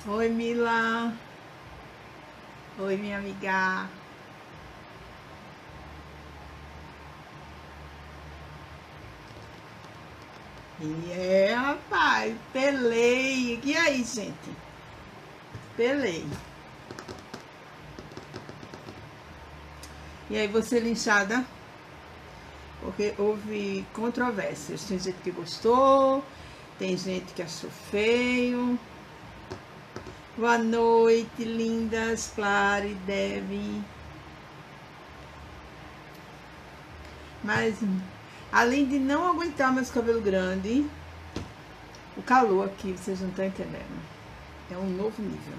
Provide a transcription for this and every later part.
Oi, Mila. Oi, minha amiga. Rapaz, pelei. E aí, gente? Pelei. E aí, você linchada? Porque houve controvérsias. Tem gente que gostou, tem gente que achou feio. Boa noite, lindas, Clara e Debbie. Mas, além de não aguentar meus cabelos grandes, o calor aqui, vocês não estão entendendo. É um novo nível.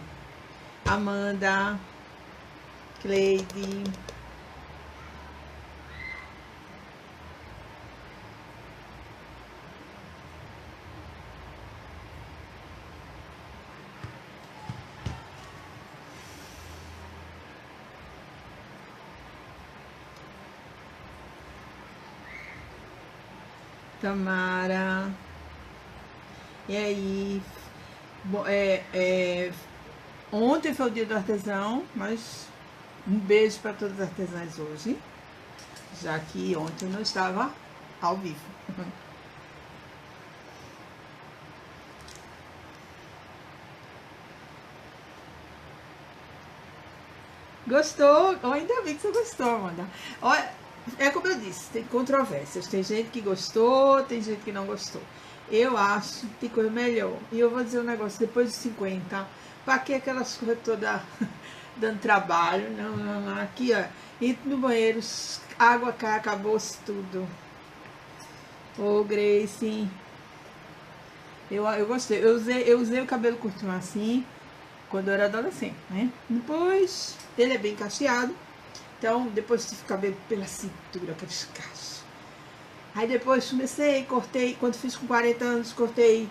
Amanda, Cleide. Tamara. E aí? Bom, ontem foi o dia do artesão, mas um beijo para todas as artesãs hoje, já que ontem eu não estava ao vivo. Gostou? Oh, ainda bem que você gostou, Amanda. Olha, é como eu disse, tem controvérsias. Tem gente que gostou, tem gente que não gostou. Eu acho que tem coisa melhor. E eu vou dizer um negócio, depois de 50, pra que aquelas coisas todas dando trabalho? Não, não, não. Aqui, ó, entra no banheiro, água cai, acabou-se tudo. Ô, Grace, eu gostei. Eu usei o cabelo curtinho assim, quando eu era adolescente, né? Depois, ele é bem cacheado. Então, depois tive cabelo pela cintura, aqueles cachos. Aí depois comecei, cortei, quando fiz com 40 anos, cortei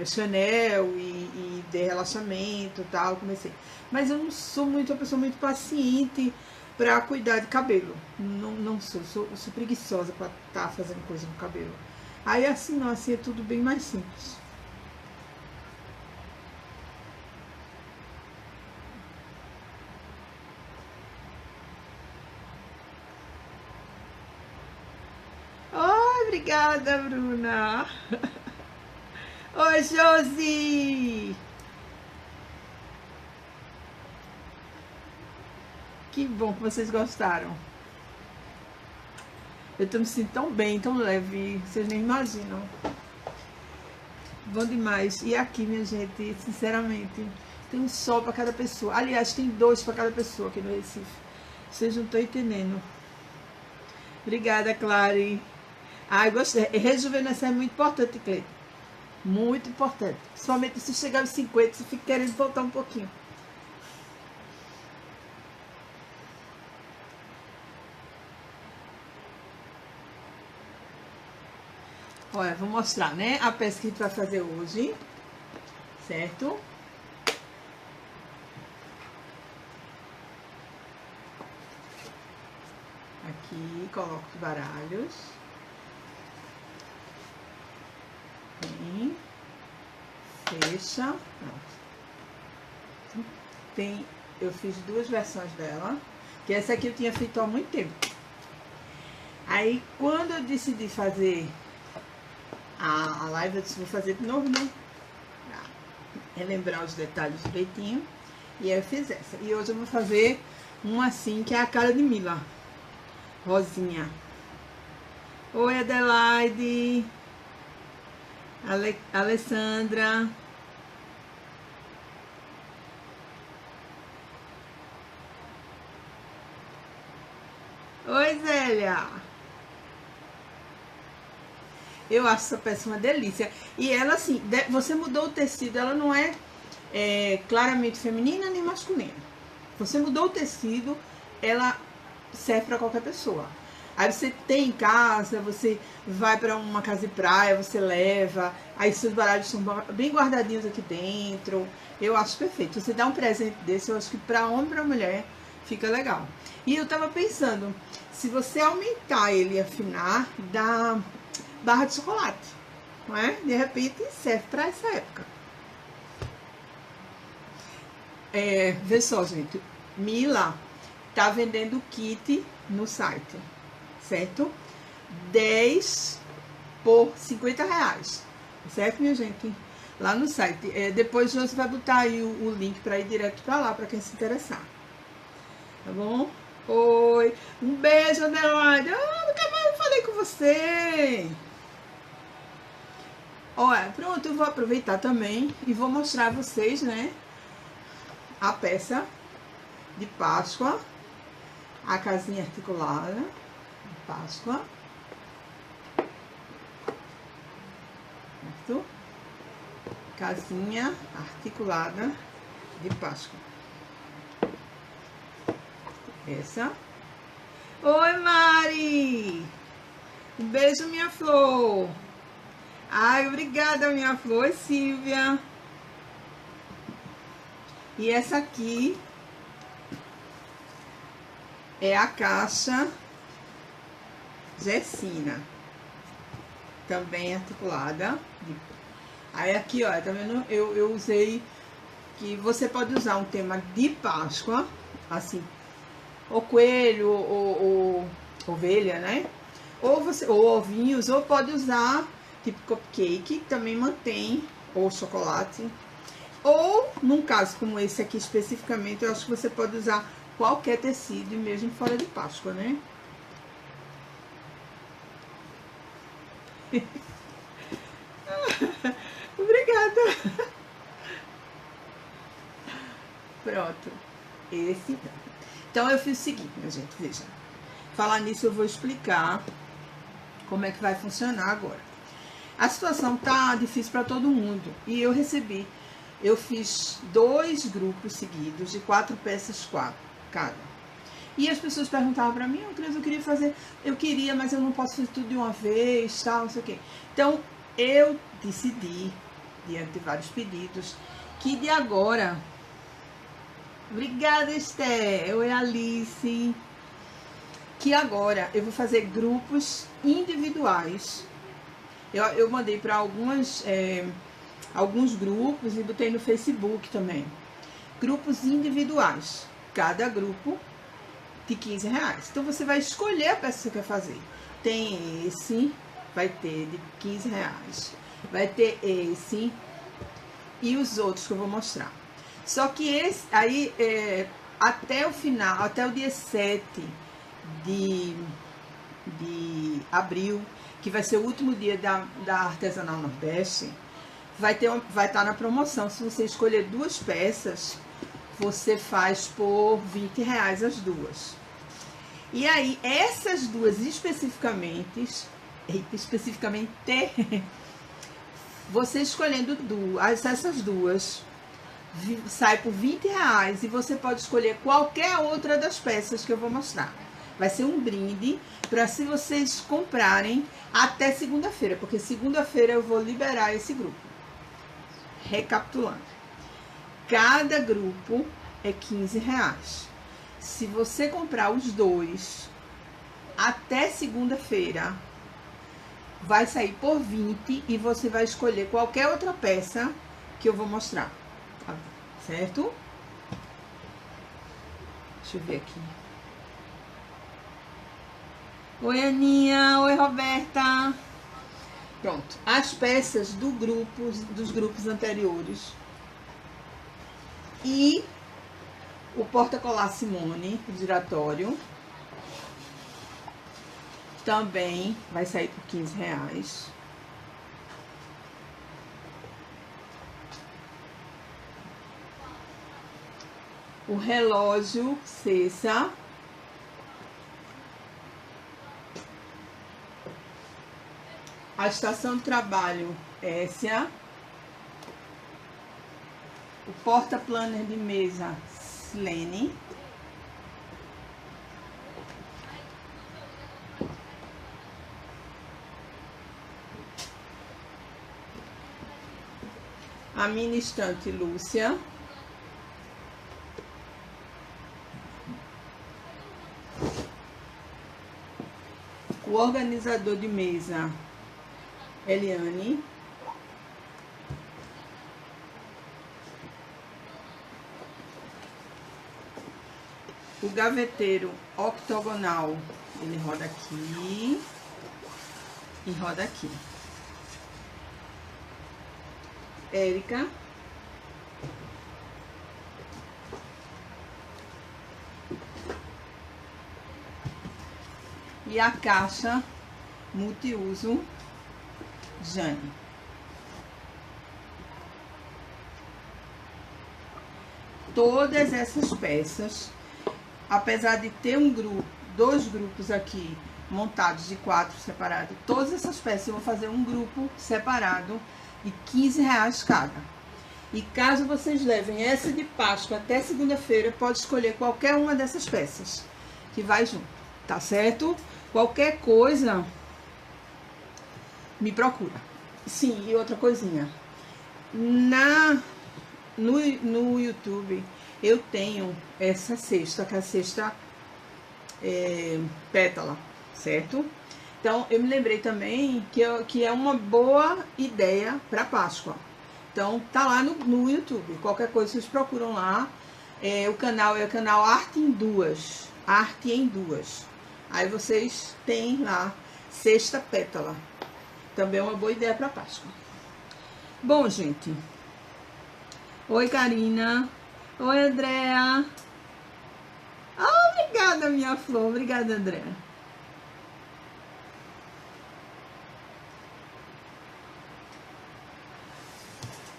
Chanel e de relaxamento e tal, comecei. Mas eu não sou muito uma pessoa muito paciente pra cuidar de cabelo. Não sou preguiçosa pra estar fazendo coisa no cabelo. Aí assim não, assim é tudo bem mais simples. Oh, obrigada, Bruna. Oi, Josi. Que bom que vocês gostaram. Eu tô me sentindo tão bem, tão leve, vocês nem imaginam. Bom demais. E aqui, minha gente, sinceramente, tem um sol para cada pessoa. Aliás, tem dois para cada pessoa aqui no Recife. Vocês não estão entendendo. Obrigada, Clary. Ai, gostei. Rejuvenescer é muito importante, Cleide. Muito importante. Principalmente se chegar aos 50, você fica querendo voltar um pouquinho. Olha, vou mostrar, né? A peça que a gente vai fazer hoje. Certo? Aqui, coloco os baralhos. Vem. Fecha. Pronto. Eu fiz duas versões dela. Que essa aqui eu tinha feito há muito tempo. Aí, quando eu decidi fazer a live, eu disse, vou fazer de novo, né? Relembrar os detalhes direitinho. E aí eu fiz essa. E hoje eu vou fazer uma assim, que é a cara de Mila. Rosinha. Oi, Adelaide. Alessandra. Oi, Zélia. Eu acho essa peça uma delícia. E ela, assim, você mudou o tecido, ela não é claramente feminina nem masculina. Você mudou o tecido, ela serve para qualquer pessoa. Aí você tem em casa, você vai para uma casa de praia, você leva, aí seus baralhos são bem guardadinhos aqui dentro. Eu acho perfeito. Você dá um presente desse, eu acho que para homem e para mulher fica legal. E eu tava pensando, se você aumentar ele e afinar, dá barra de chocolate, não é? De repente serve para essa época. Vê só, gente. Mila tá vendendo kit no site, certo? 10 por R$ 50, certo, minha gente? Lá no site. Depois você vai botar aí o link para ir direto para lá, para quem se interessar. Tá bom? Oi. Um beijo, Adelaide. Nunca mais falei com você. Olha, pronto, eu vou aproveitar também e vou mostrar a vocês, né, a peça de Páscoa, a casinha articulada de Páscoa, certo? Casinha articulada de Páscoa. Essa. Oi, Mari! Um beijo, minha flor! Ai, obrigada, minha flor, Silvia! E essa aqui é a caixa Gessina, também articulada. Aí aqui, ó, tá vendo? Eu usei que você pode usar um tema de Páscoa, assim, ou coelho, ou ovelha, né? Ou ovinhos, ou pode usar tipo cupcake, também mantém, ou chocolate. Ou, num caso como esse aqui especificamente, eu acho que você pode usar qualquer tecido, mesmo fora de Páscoa, né? Obrigada! Pronto. Esse. Então, eu fiz o seguinte, minha gente, veja. Falar nisso, eu vou explicar como é que vai funcionar agora. A situação tá difícil para todo mundo. E eu fiz 2 grupos seguidos de 4 peças cada. E as pessoas perguntavam para mim, Cris, eu queria, mas eu não posso fazer tudo de uma vez, tal, não sei o quê. Então, eu decidi, diante de vários pedidos, que de agora... Obrigada, Esther. Oi, Alice. Que agora eu vou fazer grupos individuais. Eu mandei para alguns grupos e botei no Facebook também. Grupos individuais. Cada grupo de R$ 15. Então você vai escolher a peça que você quer fazer. Tem esse, vai ter de R$ 15. Vai ter esse e os outros que eu vou mostrar. Só que esse aí, até o final, até o dia 7 de abril, que vai ser o último dia da Artesanal Nordeste, vai estar na promoção. Se você escolher 2 peças, você faz por R$ 20 as 2. E aí, essas 2 especificamente, você escolhendo essas 2, sai por R$ 20 e você pode escolher qualquer outra das peças que eu vou mostrar. Vai ser um brinde para se vocês comprarem até segunda-feira, porque segunda-feira eu vou liberar esse grupo. Recapitulando, cada grupo é R$ 15. Se você comprar os 2 até segunda-feira, vai sair por 20 e você vai escolher qualquer outra peça que eu vou mostrar. Certo? Deixa eu ver aqui. Oi, Aninha. Oi, Roberta. Pronto. As peças dos grupos anteriores. E o porta-colar Simone, o giratório. Também vai sair por R$ 15. O relógio Cessa. A estação de trabalho Essia. O porta-planner de mesa Silene. A mini estante Lúcia. O organizador de mesa Eliane. O gaveteiro octogonal, ele roda aqui e roda aqui. Érica. E a caixa multiuso Jane. Todas essas peças, apesar de ter um grupo, 2 grupos aqui montados de 4 separados, todas essas peças eu vou fazer um grupo separado de R$15 cada. E caso vocês levem essa de Páscoa até segunda-feira, pode escolher qualquer uma dessas peças que vai junto, tá certo? Qualquer coisa, me procura. Sim, e outra coisinha. No YouTube, eu tenho essa cesta, que é a cesta pétala, certo? Então, eu me lembrei também que é uma boa ideia para Páscoa. Então, tá lá no YouTube. Qualquer coisa, vocês procuram lá. O canal é o canal Arte em Duas. Arte em Duas. Aí vocês têm lá cesta pétala. Também é uma boa ideia para Páscoa. Bom, gente. Oi, Karina. Oi, Andréa. Obrigada, minha flor. Obrigada, Andréa.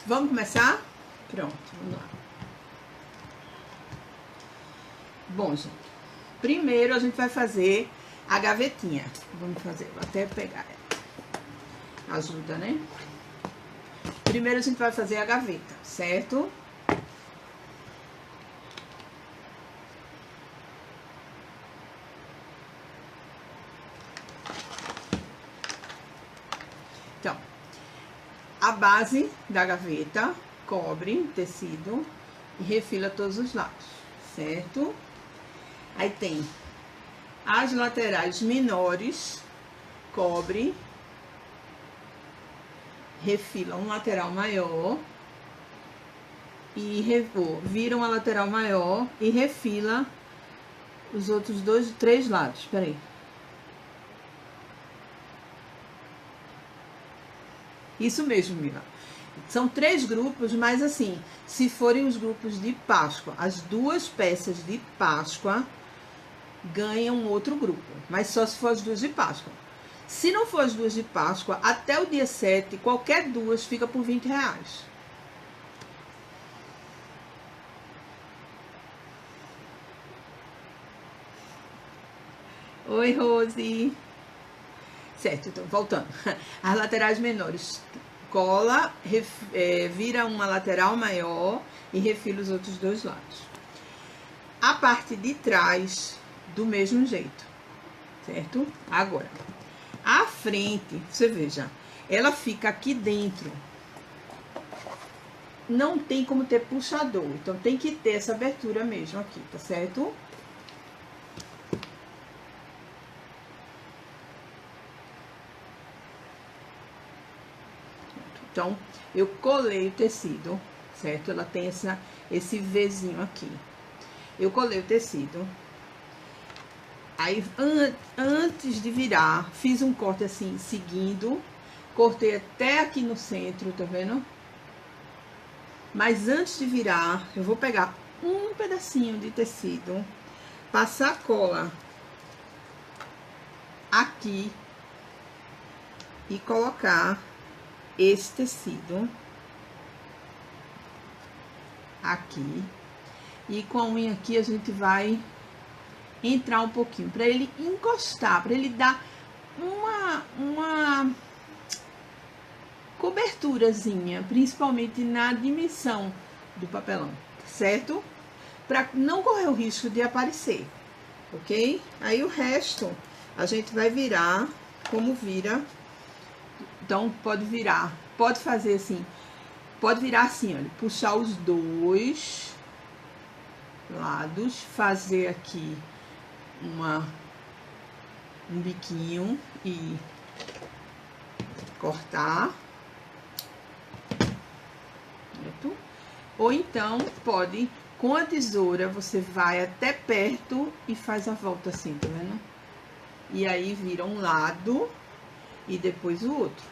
Vamos começar? Pronto, vamos lá. Bom, gente. Primeiro a gente vai fazer a gavetinha. Vamos fazer, vou até pegar ela. Ajuda, né? Primeiro a gente vai fazer a gaveta, certo? Então, a base da gaveta cobre tecido e refila todos os lados, certo? Aí tem as laterais menores, cobre, refila um lateral maior e vira uma lateral maior e refila os outros 3 lados. Espera aí. Isso mesmo, Mila. São 3 grupos, mas assim, se forem os grupos de Páscoa, as 2 peças de Páscoa ganham outro grupo, mas só se for as 2 de Páscoa. Se não for as 2 de Páscoa, até o dia 7, qualquer 2 fica por R$20. Oi, Rose. Certo, então, voltando. As laterais menores cola, vira uma lateral maior e refila os outros 2 lados. A parte de trás, do mesmo jeito, certo? Agora, a frente, você veja, ela fica aqui dentro. Não tem como ter puxador, então tem que ter essa abertura mesmo aqui, tá certo? Então, eu colei o tecido, certo? Ela tem esse Vzinho aqui. Eu colei o tecido. Aí, antes de virar, fiz um corte assim, seguindo. Cortei até aqui no centro, tá vendo? Mas antes de virar, eu vou pegar um pedacinho de tecido, passar cola aqui e colocar esse tecido aqui. E com a unha aqui a gente vai entrar um pouquinho, para ele encostar, para ele dar uma coberturazinha, principalmente na dimensão do papelão, certo? Para não correr o risco de aparecer, ok? Aí o resto a gente vai virar como vira. Então, pode virar, pode fazer assim, pode virar assim, olha, puxar os 2 lados, fazer aqui um biquinho e cortar, certo? Ou então, pode Com a tesoura, você vai até perto e faz a volta assim, tá vendo? E aí vira um lado e depois o outro.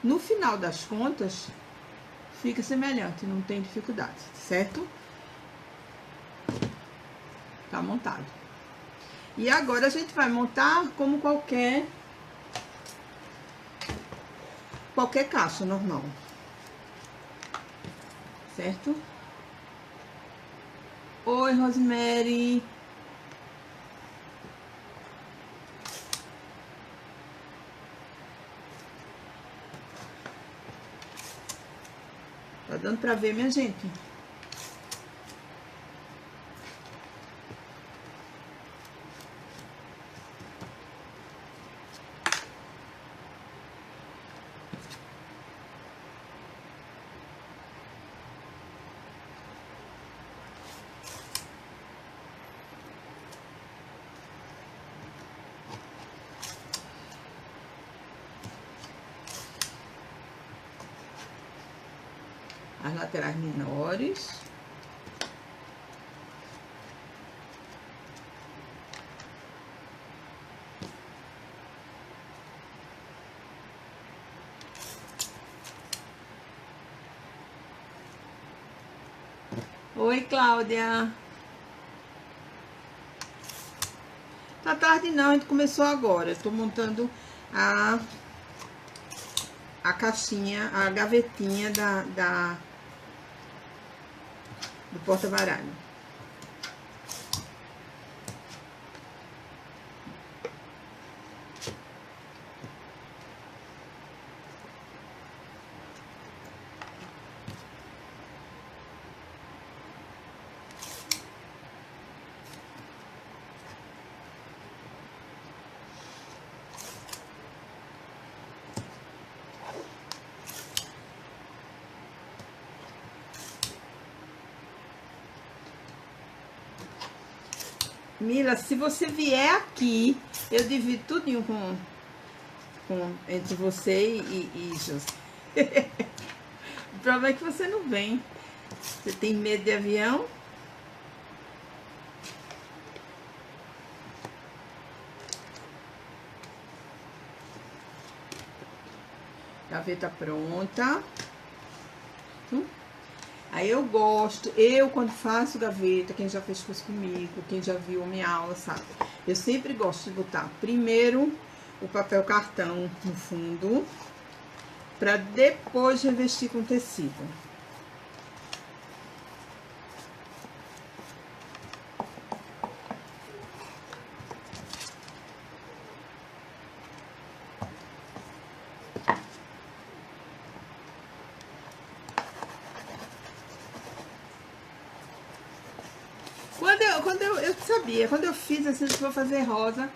No final das contas, fica semelhante, não tem dificuldade, certo? Tá montado. E agora a gente vai montar como qualquer caixa normal, certo? Oi, Rosemary. Tá dando pra ver, minha gente? As laterais menores. Oi, Cláudia. Tá tarde não, a gente começou agora. Eu tô montando a caixinha, a gavetinha do porta-baralho. Mila, se você vier aqui, eu divido tudinho entre você e José. O problema é que você não vem. Você tem medo de avião? Gaveta pronta. Aí eu gosto, quando faço gaveta, quem já fez curso comigo, quem já viu a minha aula, sabe? Eu sempre gosto de botar primeiro o papel cartão no fundo, para depois revestir com tecido. Eu sabia, quando eu fiz assim, eu vou fazer rosa,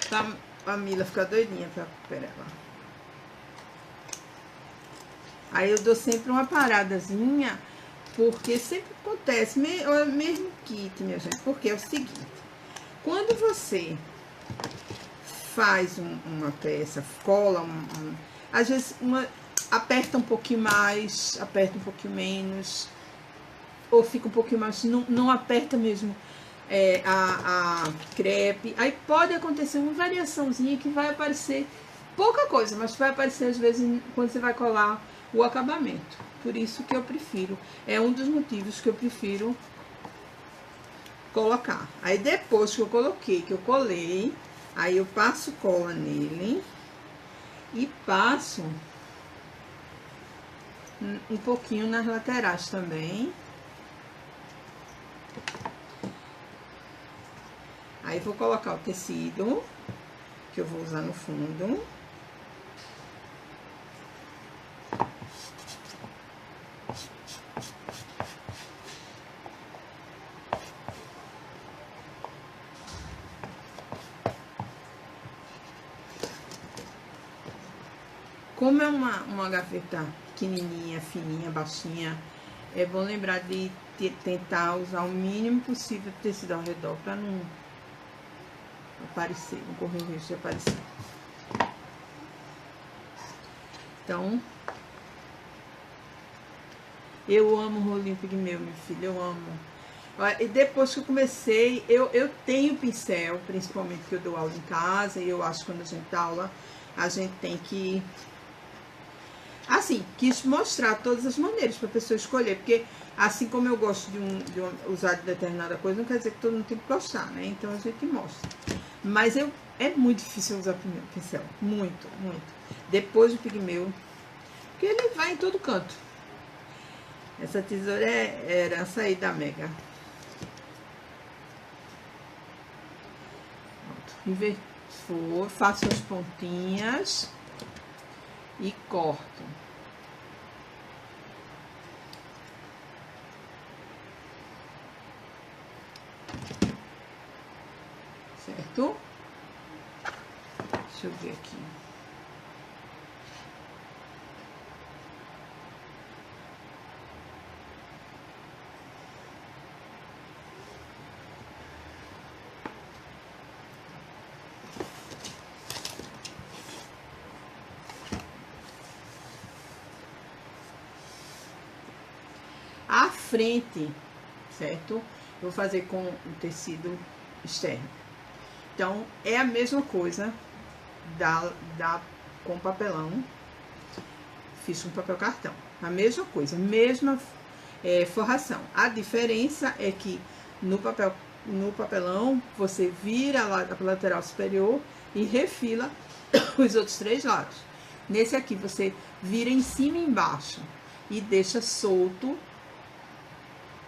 tá, a Mila fica doidinha pra ela. Aí eu dou sempre uma paradazinha, porque sempre acontece, mesmo kit, minha gente, porque é o seguinte, quando você faz uma peça, cola, às vezes aperta um pouquinho mais, aperta um pouquinho menos, ou fica um pouquinho mais, não aperta mesmo a crepe. Aí pode acontecer uma variaçãozinha que vai aparecer pouca coisa, mas vai aparecer às vezes quando você vai colar o acabamento. Por isso que eu prefiro, é um dos motivos que eu prefiro colocar. Aí depois que eu coloquei, que eu colei, aí eu passo cola nele e passo um pouquinho nas laterais também. Aí vou colocar o tecido que eu vou usar no fundo. Como é uma gaveta pequenininha, fininha, baixinha, é bom lembrar de tentar usar o mínimo possível de tecido ao redor para não aparecer, não correr o risco de aparecer. Então, Eu amo rolinho pigmeu, meu filho, eu amo. E depois que eu comecei, eu tenho pincel, principalmente que eu dou aula em casa, e eu acho que quando a gente dá aula, a gente tem que, assim, quis mostrar todas as maneiras para a pessoa escolher, porque assim como eu gosto usar de determinada coisa, não quer dizer que todo mundo tem que gostar, né? Então a gente mostra. Mas é muito difícil usar pincel, muito, muito. Depois do pigmeu, porque ele vai em todo canto. Essa tesoura é herança aí da Mega. Faço as pontinhas e corto. Certo? Deixa eu ver aqui. A frente, certo? Eu vou fazer com o tecido externo. Então, é a mesma coisa com papelão. Fiz com papel cartão. A mesma coisa, mesma forração. A diferença é que no papelão, você vira a lateral superior e refila os outros 3 lados. Nesse aqui, você vira em cima e embaixo e deixa solto,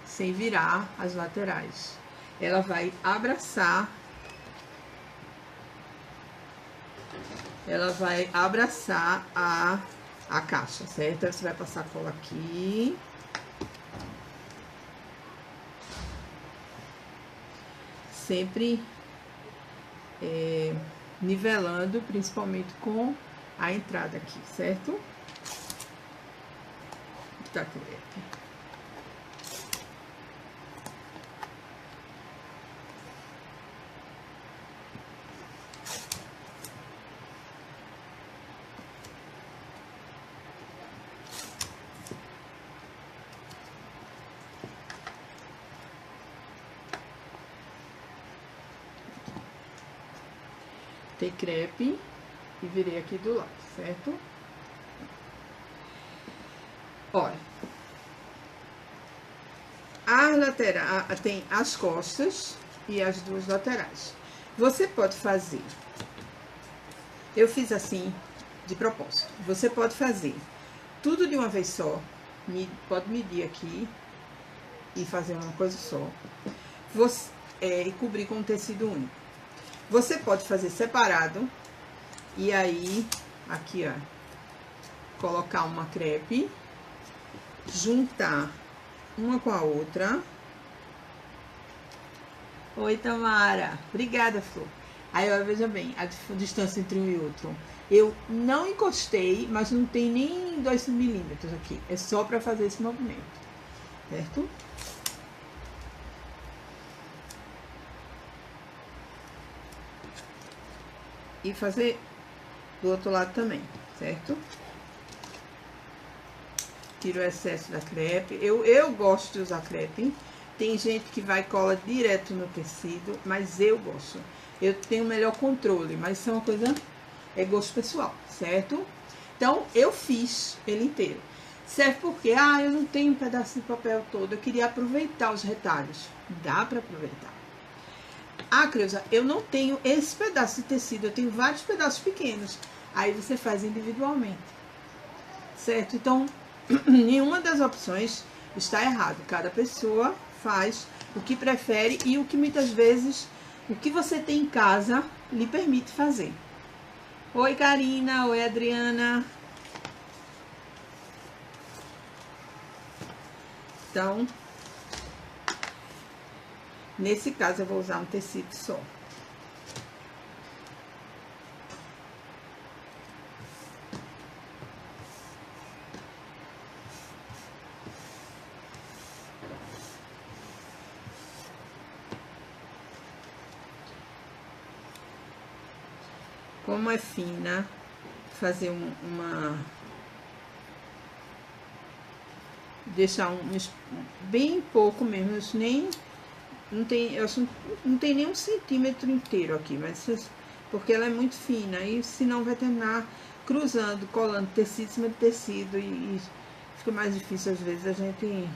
sem virar as laterais. Ela vai abraçar, a caixa, certo? Você vai passar a cola aqui. Sempre nivelando, principalmente com a entrada aqui, certo? Tá crepe. Tem crepe e virei aqui do lado, certo? Olha, a lateral tem as costas e as 2 laterais. Você pode fazer, eu fiz assim de propósito. Você pode fazer tudo de uma vez só, pode medir aqui e fazer uma coisa só. E cobrir com um tecido único. Você pode fazer separado e aí, aqui ó, colocar uma crepe, juntar uma com a outra. Oi, Tamara. Obrigada, Flor. Aí, ó, veja bem, a distância entre um e outro. Eu não encostei, mas não tem nem 2 milímetros aqui. É só pra fazer esse movimento, certo? E fazer do outro lado também, certo? Tiro o excesso da crepe. Eu gosto de usar crepe. Tem gente que vai e cola direto no tecido, mas eu gosto. Eu tenho melhor controle, mas isso é uma coisa, é gosto pessoal, certo? Então, eu fiz ele inteiro. Serve porque, eu não tenho um pedaço de papel todo, eu queria aproveitar os retalhos. Dá pra aproveitar. Creuza, eu não tenho esse pedaço de tecido, eu tenho vários pedaços pequenos. Aí você faz individualmente, certo? Então, nenhuma das opções está errado. Cada pessoa faz o que prefere e o que muitas vezes, o que você tem em casa, lhe permite fazer. Oi, Karina. Oi, Adriana. Então, nesse caso, eu vou usar um tecido só. Como é fina, fazer deixar bem pouco mesmo, nem não tem, eu acho, não tem nem 1 centímetro inteiro aqui, mas porque ela é muito fina e senão vai terminar cruzando, colando tecido em cima de tecido e fica mais difícil às vezes. A gente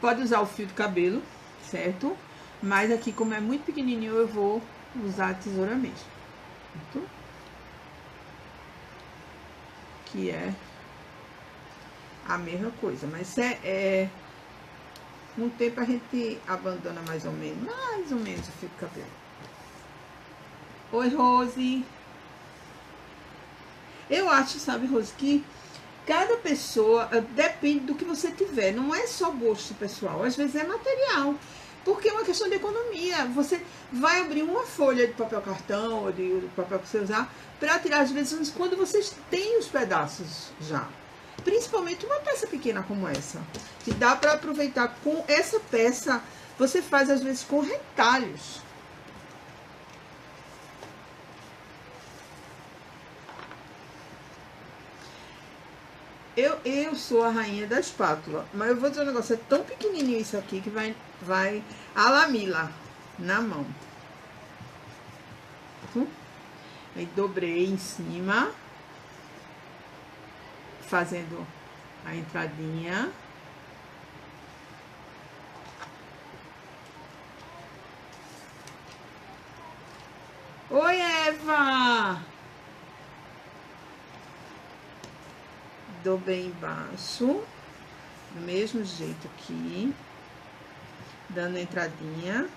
pode usar o fio de cabelo, certo? Mas aqui, como é muito pequenininho, eu vou usar a tesoura mesmo, certo? Que é a mesma coisa, mas com o tempo a gente abandona mais ou menos o fio de cabelo. Oi, Rose. Eu acho, sabe, Rose, que cada pessoa depende do que você tiver. Não é só gosto pessoal, às vezes é material. Porque é uma questão de economia. Você vai abrir uma folha de papel cartão ou de papel que você usar para tirar, às vezes, quando vocês têm os pedaços já. Principalmente uma peça pequena como essa, que dá para aproveitar. Com essa peça, você faz às vezes com retalhos. Eu sou a rainha da espátula, mas eu vou dizer um negócio, é tão pequenininho isso aqui que vai a lamila na mão. Aí dobrei em cima, fazendo a entradinha. Oi, Eva! Dobrei embaixo, do mesmo jeito aqui, dando a entradinha.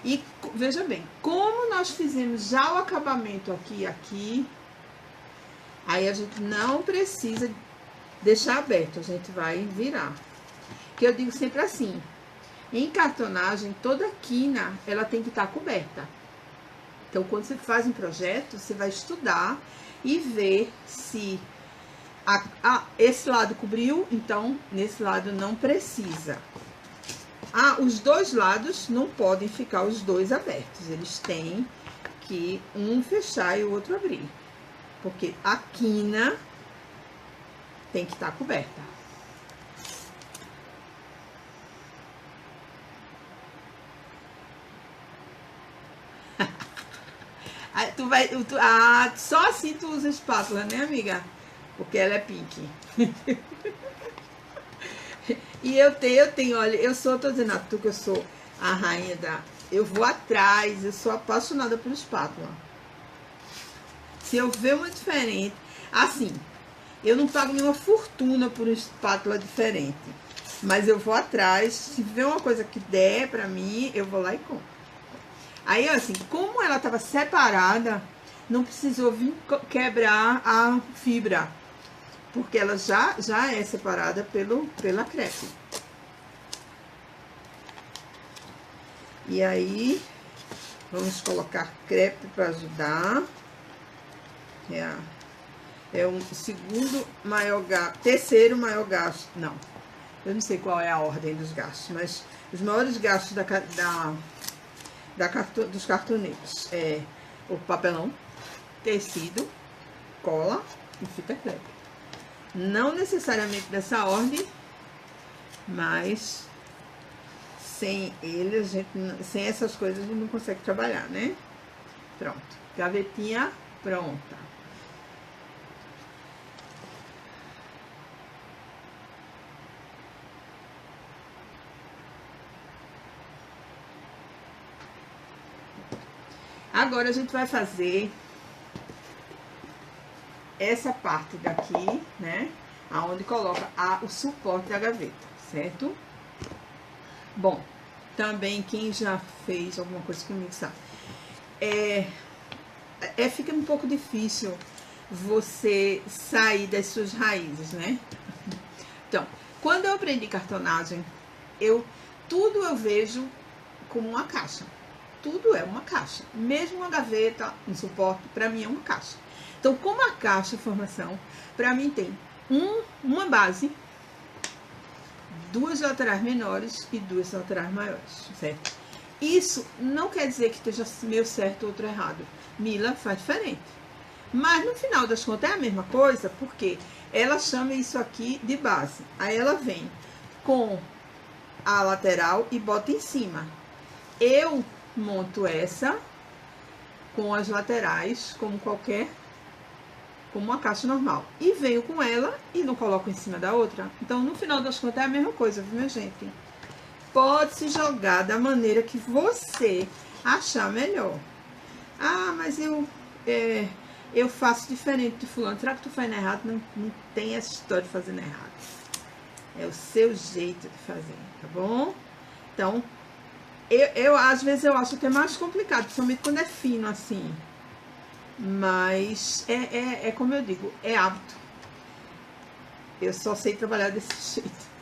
E veja bem, como nós fizemos já o acabamento aqui e aqui, aí a gente não precisa deixar aberto, a gente vai virar. Que eu digo sempre assim, em cartonagem, toda quina, ela tem que estar coberta. Então, quando você faz um projeto, você vai estudar e ver se esse lado cobriu, então nesse lado não precisa. Os dois lados não podem ficar os dois abertos, eles têm que um fechar e o outro abrir, porque a quina tem que estar coberta. Só assim tu usa espátula, né, amiga? Porque ela é pink. E eu tenho, olha, tô dizendo a tu que eu sou a rainha eu vou atrás, eu sou apaixonada por espátula. Se eu ver uma diferente, assim, eu não pago nenhuma fortuna por espátula diferente, mas eu vou atrás, se ver uma coisa que der pra mim, eu vou lá e compro. Aí, assim, como ela tava separada, não precisou vir quebrar a fibra, porque ela já é separada pela crepe. E aí, vamos colocar crepe para ajudar. É um segundo maior gasto, terceiro maior gasto. Não, eu não sei qual é a ordem dos gastos, mas os maiores gastos dos cartoneiros é o papelão, tecido, cola e fita crepe. Não necessariamente dessa ordem, mas sem ele, sem essas coisas, a gente não consegue trabalhar, né? Pronto, gavetinha pronta. Agora a gente vai fazer essa parte daqui, né? Aonde coloca o suporte da gaveta, certo? Bom, também quem já fez alguma coisa comigo sabe. Fica um pouco difícil você sair das suas raízes, né? Então, quando eu aprendi cartonagem, tudo eu vejo como uma caixa. Tudo é uma caixa. Mesmo uma gaveta, um suporte, para mim é uma caixa. Então, como a caixa de formação, para mim tem uma base, duas laterais menores e duas laterais maiores, certo? Isso não quer dizer que esteja meio certo ou outro errado. Mila faz diferente. Mas no final das contas é a mesma coisa, porque ela chama isso aqui de base. Aí ela vem com a lateral e bota em cima. Eu monto essa com as laterais, como uma caixa normal. E venho com ela e não coloco em cima da outra. Então, no final das contas, é a mesma coisa, viu, minha gente? Pode se jogar da maneira que você achar melhor. Ah, mas eu faço diferente de fulano. Será que tu faz errado? Não tem essa história de fazendo errado. É o seu jeito de fazer, tá bom? Então, às vezes eu acho que é mais complicado, principalmente quando é fino assim. Mas é como eu digo, é hábito. Eu só sei trabalhar desse jeito.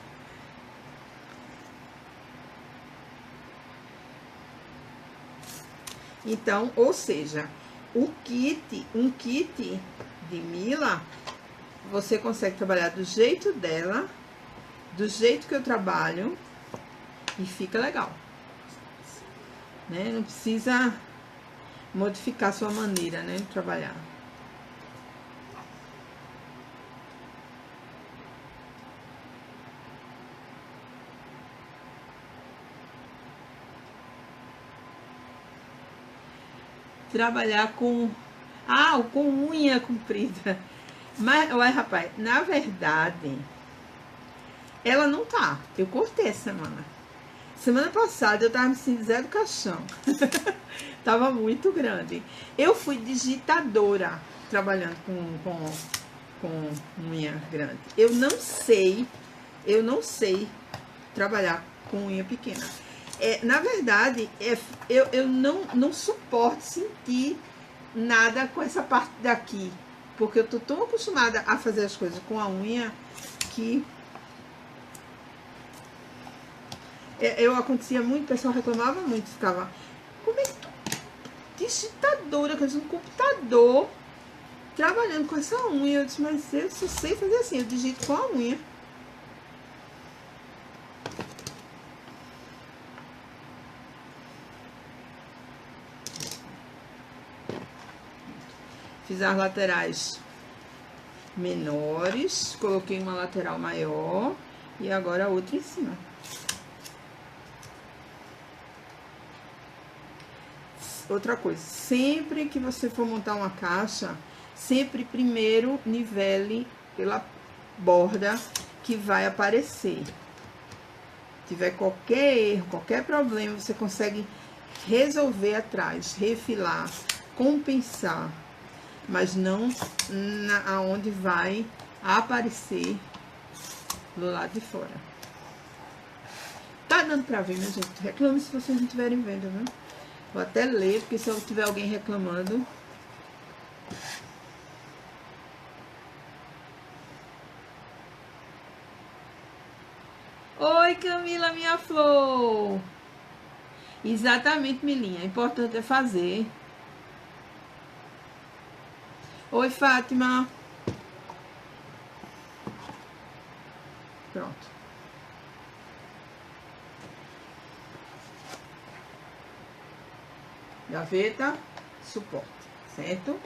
Então, ou seja, um kit de Mila, você consegue trabalhar do jeito dela, do jeito que eu trabalho, e fica legal, né? Não precisa modificar a sua maneira, né, de trabalhar. Trabalhar com unha comprida. Mas, olha, rapaz, na verdade, ela não tá. Eu cortei essa semana. Semana passada eu tava me sentindo Zé do Caixão. Tava muito grande. Eu fui digitadora trabalhando com unha grande. Eu não sei trabalhar com unha pequena. Na verdade, eu não suporto sentir nada com essa parte daqui. Porque eu tô tão acostumada a fazer as coisas com a unha que acontecia muito, o pessoal reclamava muito, ficava, como é que tu, digitadora, que eu no computador, trabalhando com essa unha? Eu disse, mas eu só sei fazer assim, eu digito com a unha. Fiz as laterais menores, coloquei uma lateral maior e agora a outra em cima. Outra coisa, sempre que você for montar uma caixa, sempre primeiro nivele pela borda que vai aparecer. Se tiver qualquer erro, qualquer problema, você consegue resolver atrás, refilar, compensar, mas não aonde vai aparecer do lado de fora. Tá dando pra ver, minha gente? Reclame se vocês não estiverem vendo, viu? Vou até ler, porque se eu tiver alguém reclamando. Oi, Camila, minha flor. Exatamente, Milinha. O importante é fazer. Oi, Fátima. Pronto. Gaveta, suporte, certo?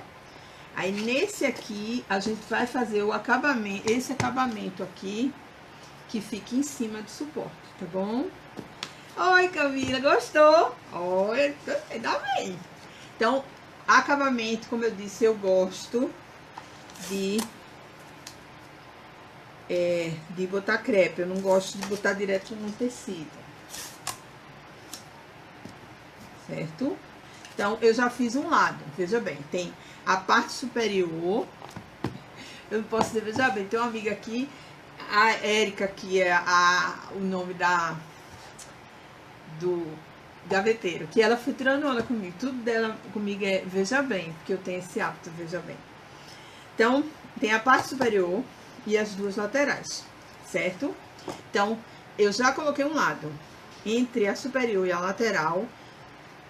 Aí, nesse aqui, a gente vai fazer o acabamento, esse acabamento aqui, que fica em cima do suporte, tá bom? Oi, Camila, gostou? Oi, ainda bem. Então, acabamento, como eu disse, eu gosto de botar crepe. Eu não gosto de botar direto no tecido. Certo? Então, eu já fiz um lado. Veja bem, tem a parte superior. Eu não posso dizer, veja bem, tem uma amiga aqui, a Érica, que é o nome do gaveteiro, que ela foi tirando onda comigo. Tudo dela comigo é veja bem, porque eu tenho esse hábito, veja bem. Então, tem a parte superior e as duas laterais, certo? Então, eu já coloquei um lado entre a superior e a lateral,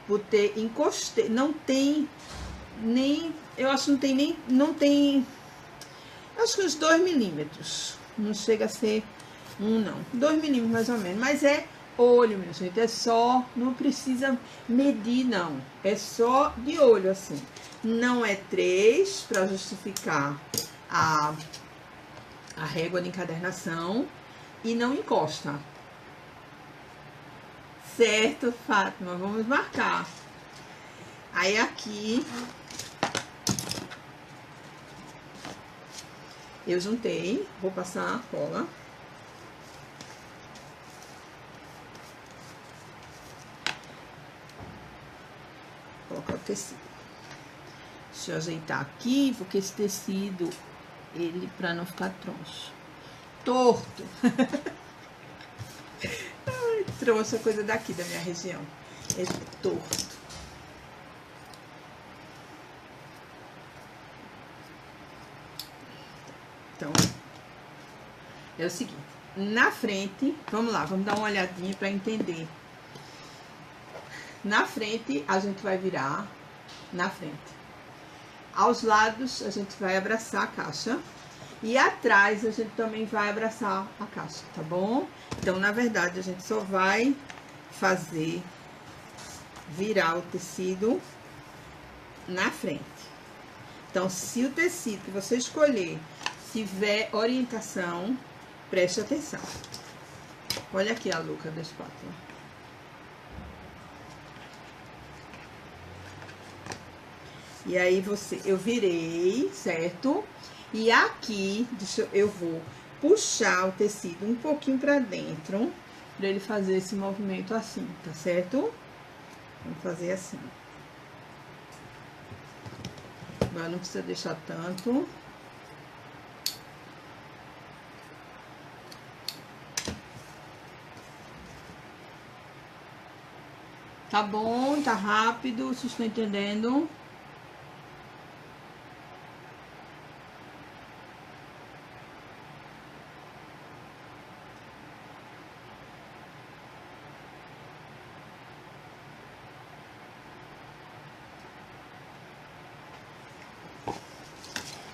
botei, encostei, não tem nem, eu acho que não tem, acho que uns 2 milímetros, não chega a ser não, 2 milímetros mais ou menos, mas é olho, minha gente, é só, não precisa medir não, é só de olho assim, não é 3 para justificar a régua de encadernação e não encosta. Certo, Fátima? Vamos marcar. Aí aqui eu juntei, vou passar a cola. Colocar o tecido. Deixa eu ajeitar aqui, porque esse tecido, ele, pra não ficar troncho. Torto. Ai, troncho é coisa daqui, da minha região. É torto. Então, é o seguinte. Na frente, vamos lá, vamos dar uma olhadinha pra entender. Na frente, a gente vai virar na frente. Aos lados, a gente vai abraçar a caixa. E atrás, a gente também vai abraçar a caixa, tá bom? Então, na verdade, a gente só vai fazer virar o tecido na frente. Então, se o tecido que você escolher tiver orientação, preste atenção. Olha aqui a Luca da espátula. E aí eu virei, certo? E aqui, eu vou puxar o tecido um pouquinho pra dentro, pra ele fazer esse movimento assim, tá certo? Vamos fazer assim. Agora não precisa deixar tanto. Tá bom? Tá rápido? Vocês estão entendendo?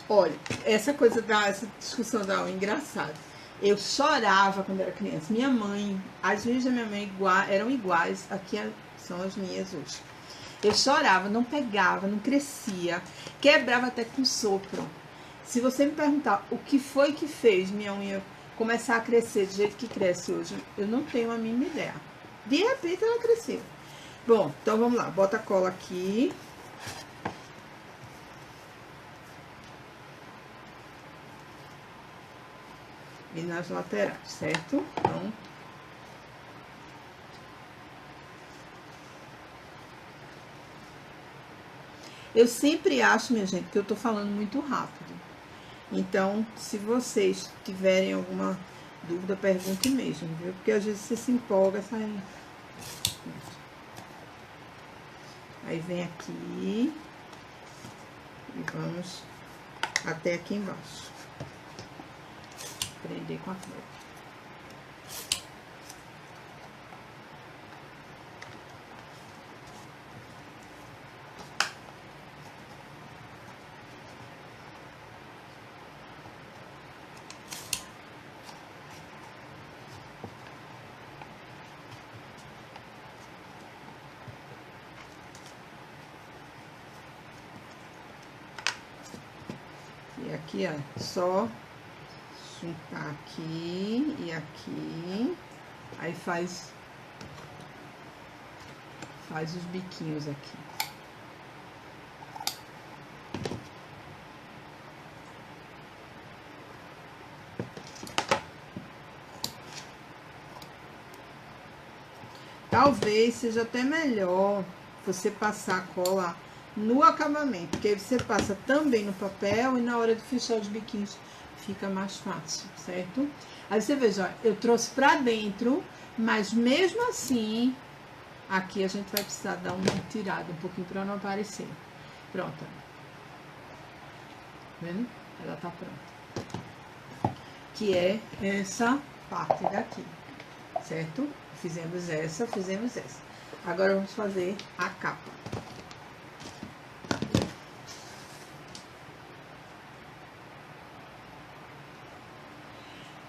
Olha, essa discussão da unha, engraçado. Eu chorava quando era criança. Minha mãe, as unhas da minha mãe eram iguais, aqui são as minhas hoje. Eu chorava, não pegava, não crescia, quebrava até com sopro. Se você me perguntar o que foi que fez minha unha começar a crescer do jeito que cresce hoje, eu não tenho a mínima ideia. De repente ela cresceu. Bom, então vamos lá, bota a cola aqui. E nas laterais, certo? Então, eu sempre acho, minha gente, que eu tô falando muito rápido. Então, se vocês tiverem alguma dúvida, pergunte mesmo, viu? Porque às vezes você se empolga, sai. Aí vem aqui e vamos até aqui embaixo. Prender com a flor. E aqui, ó, só juntar aqui e aqui, aí faz os biquinhos aqui. Talvez seja até melhor você passar a cola no acabamento, porque aí você passa também no papel e na hora de fechar os biquinhos fica mais fácil, certo? Aí você veja, ó, eu trouxe pra dentro, mas mesmo assim, aqui a gente vai precisar dar uma tirada um pouquinho pra não aparecer. Pronto. Tá vendo? Ela tá pronta. Que é essa parte daqui, certo? Fizemos essa, fizemos essa. Agora vamos fazer a capa.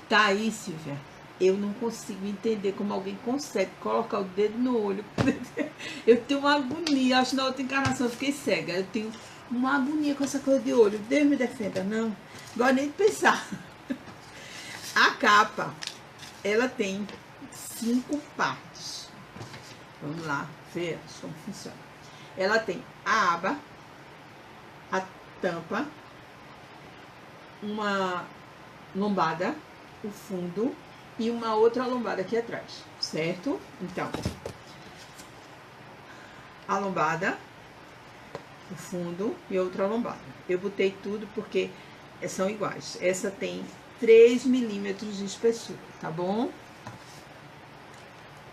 Tá aí, Silvia, eu não consigo entender como alguém consegue colocar o dedo no olho. Eu tenho uma agonia, acho que na outra encarnação eu fiquei cega. Eu tenho uma agonia com essa coisa de olho. Deus me defenda, não. Agora nem de pensar. A capa, ela tem 5 partes. Vamos lá ver como funciona. Ela tem a aba, a tampa, uma lombada, o fundo e uma outra lombada aqui atrás, certo? Então, a lombada, o fundo e outra lombada. Eu botei tudo porque são iguais. Essa tem 3 milímetros de espessura, tá bom?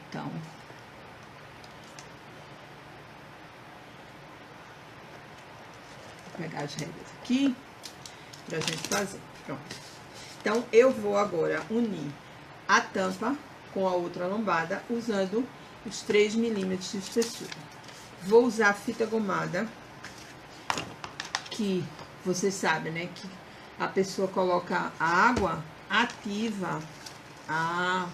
Então, vou pegar as réguas aqui pra gente fazer. Pronto. Então, eu vou agora unir a tampa com a outra lombada usando os 3 milímetros de espessura. Vou usar fita gomada, que você sabe, né, que a pessoa coloca a água, ativa a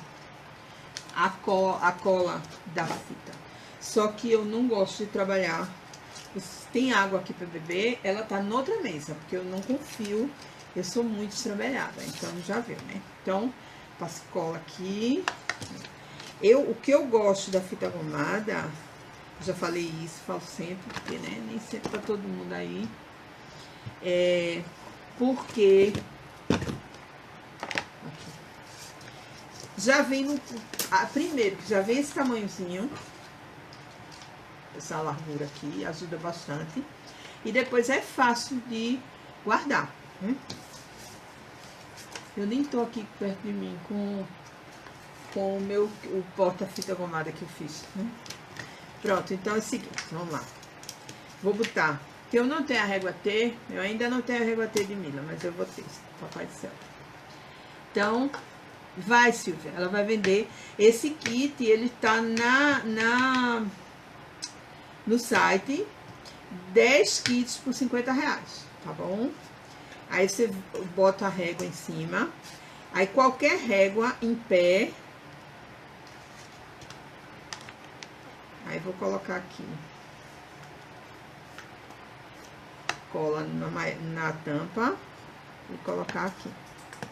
cola da fita. Só que eu não gosto de trabalhar. Tem água aqui para beber, ela tá noutra mesa, porque eu não confio, eu sou muito estrabalhada, então já viu, né? Então, passo cola aqui. O que eu gosto da fita gomada, já falei isso, falo sempre, porque, né, nem sempre tá todo mundo aí. Porque aqui, já vem no... primeiro, que já vem esse tamanhozinho, essa largura aqui, ajuda bastante. E depois é fácil de guardar, né? Eu nem tô aqui perto de mim com o porta-fita gomada que eu fiz, né? Pronto, então é o seguinte, vamos lá. Vou botar, que eu não tenho a régua T, eu ainda não tenho a régua T de Mila, mas eu vou ter, papai do céu. Então, vai, Silvia, ela vai vender esse kit, ele tá no site, 10 kits por R$50, tá bom? Aí você bota a régua em cima, aí qualquer régua em pé, aí vou colocar aqui, cola na tampa e colocar aqui,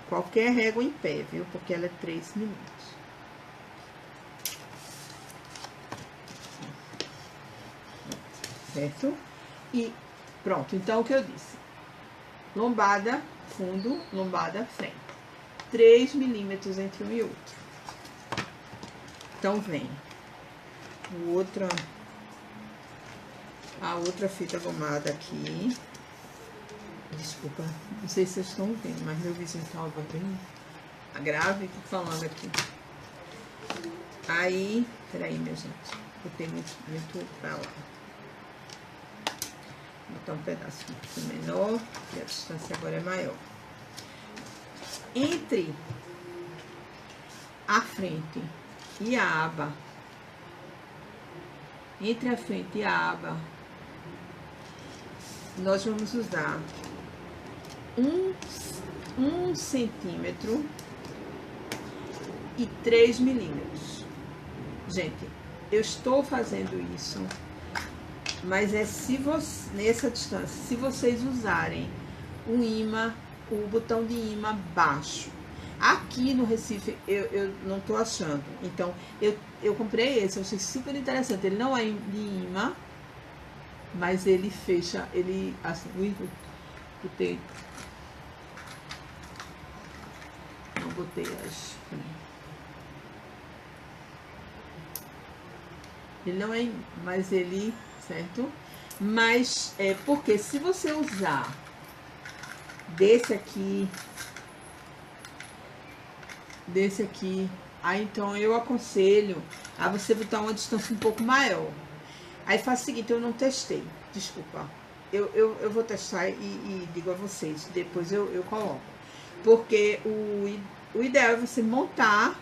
qualquer régua em pé, viu? Porque ela é 3 milímetros. Certo? E pronto, então o que eu disse, lombada, fundo, lombada, frente, 3 milímetros entre um e outro. Então vem a outra fita gomada aqui, desculpa, não sei se vocês estão vendo, mas meu vizinho tá bem grave, tô falando aqui. Aí, peraí, minha gente, botei muito pra lá. Vou botar um pedaço um pouquinho menor, e a distância agora é maior. Entre a frente e a aba, nós vamos usar 1 centímetro e 3 milímetros. Gente, eu estou fazendo isso, mas nessa distância, se vocês usarem o imã, o botão de imã baixo. Aqui no Recife, eu não tô achando. Então, eu comprei esse, eu achei super interessante. Ele não é de imã, mas ele fecha, ele, assim, botei, não botei as... Ele não é, mas ele, certo? Mas, porque se você usar desse aqui, aí então eu aconselho a você botar uma distância um pouco maior. Aí faz o seguinte, eu não testei, desculpa. Eu vou testar e digo a vocês, depois eu coloco. Porque o ideal é você montar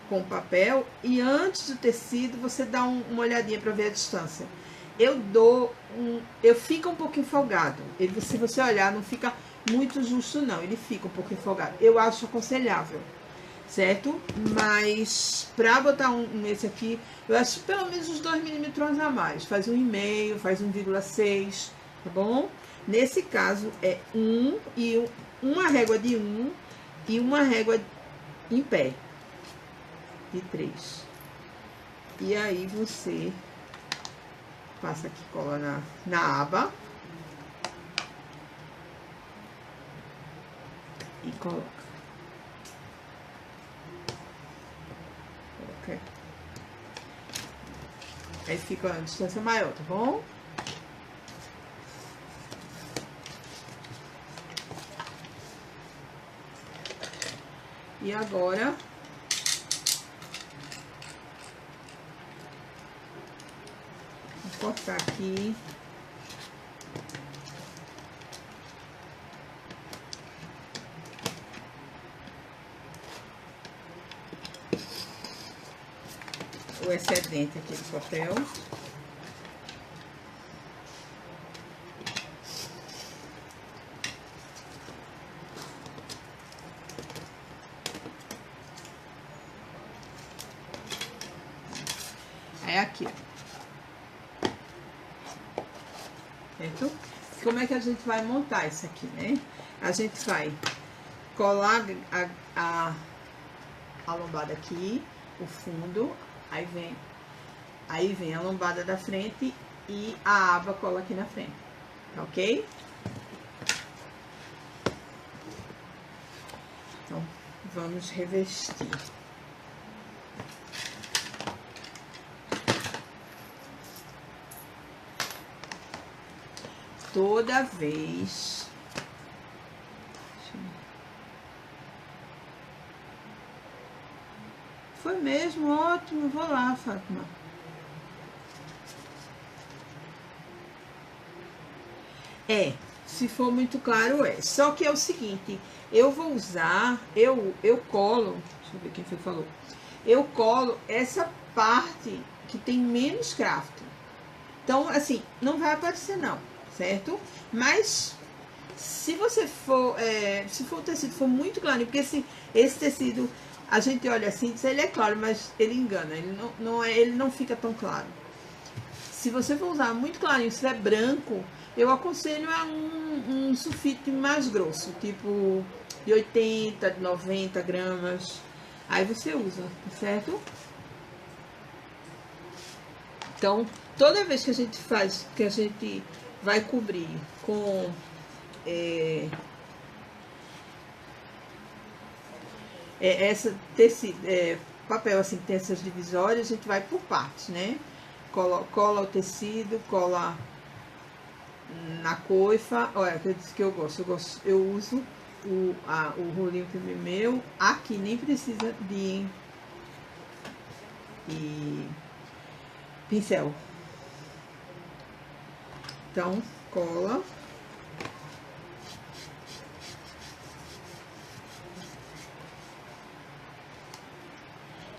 com papel e antes do tecido você dá uma olhadinha para ver a distância. Eu fico um pouquinho folgado. Se você olhar, não fica muito justo não, ele fica um pouquinho folgado. Eu acho aconselhável, certo? Mas pra botar esse aqui, eu acho pelo menos uns 2 milímetros a mais. Faz 1,5, faz 1,6, tá bom? Nesse caso é uma régua de 1 e uma régua em pé de 3. E aí você passa aqui, cola na aba e coloca. Ok. Aí fica a distância maior, tá bom? E agora vou cortar aqui. O excedente aqui do papel. É aqui, ó. Certo? Como é que a gente vai montar isso aqui, né? A gente vai colar a lombada aqui, o fundo, aí vem a lombada da frente e a aba cola aqui na frente, ok? Então, vamos revestir. Toda vez. Foi mesmo, ótimo. Vou lá, Fátima. Se for muito claro, é. Só que é o seguinte, eu vou usar, eu colo, deixa eu ver quem foi que falou. Eu colo essa parte que tem menos craft. Então, assim, não vai aparecer não, certo? Mas, se você for, se for o tecido for muito claro, porque esse tecido, a gente olha assim, diz, ele é claro, mas ele engana, ele não fica tão claro. Se você for usar muito clarinho, se é branco, eu aconselho a um sulfite mais grosso, tipo de 80, de 90 gramas. Aí você usa, tá certo? Então, toda vez que a gente faz, que a gente vai cobrir com essa tecido, papel assim, que tem essas divisórias, a gente vai por partes, né? Cola o tecido, cola na coifa. Olha, que eu disse que eu uso o rolinho meu. Aqui nem precisa de pincel. Então, cola.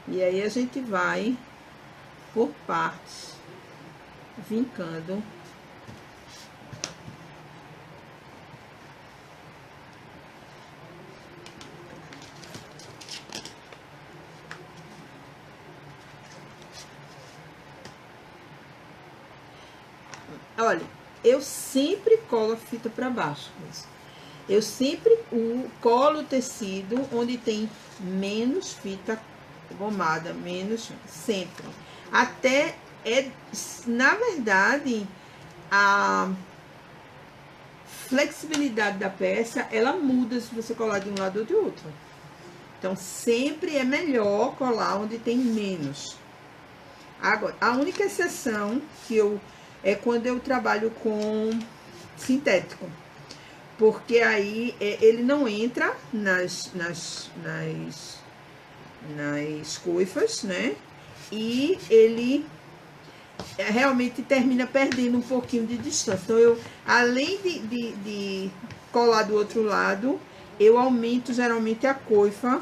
E aí a gente vai por partes, vincando. Olha, eu sempre colo a fita para baixo. Eu sempre colo o tecido onde tem menos fita gomada, menos, sempre. Até, na verdade, a flexibilidade da peça, ela muda se você colar de um lado ou de outro. Então, sempre é melhor colar onde tem menos. Agora, a única exceção que é quando eu trabalho com sintético. Porque aí ele não entra nas coifas, né? E ele realmente termina perdendo um pouquinho de distância. Então, eu, além de colar do outro lado, eu aumento geralmente a coifa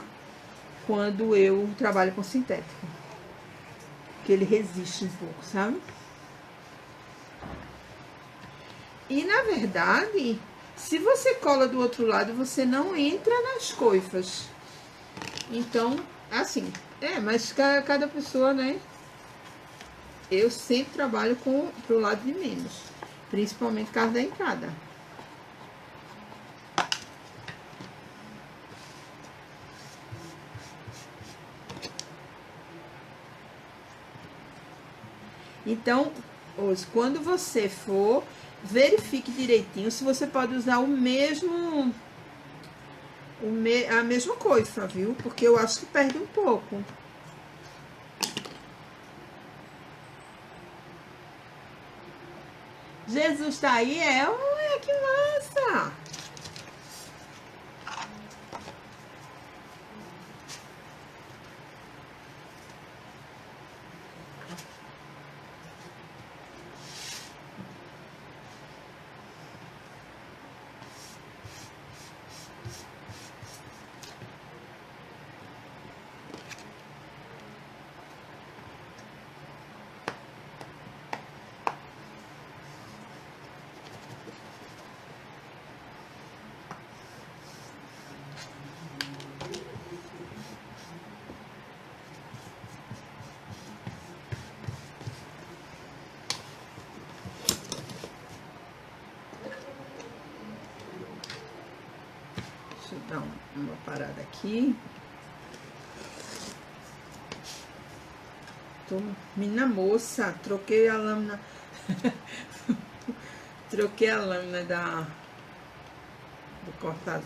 quando eu trabalho com sintético. Que ele resiste um pouco, sabe? E, na verdade, se você cola do outro lado, você não entra nas coifas. Então, assim, mas cada pessoa, né? Eu sempre trabalho pro lado de menos, principalmente por causa da entrada. Então, hoje, quando você for, verifique direitinho se você pode usar o mesmo, a mesma coisa, viu? Porque eu acho que perde um pouco. Jesus tá aí, olha que massa! Deixa eu dar uma parada aqui. Tô, menina moça, troquei a lâmina. Troquei a lâmina do cortador.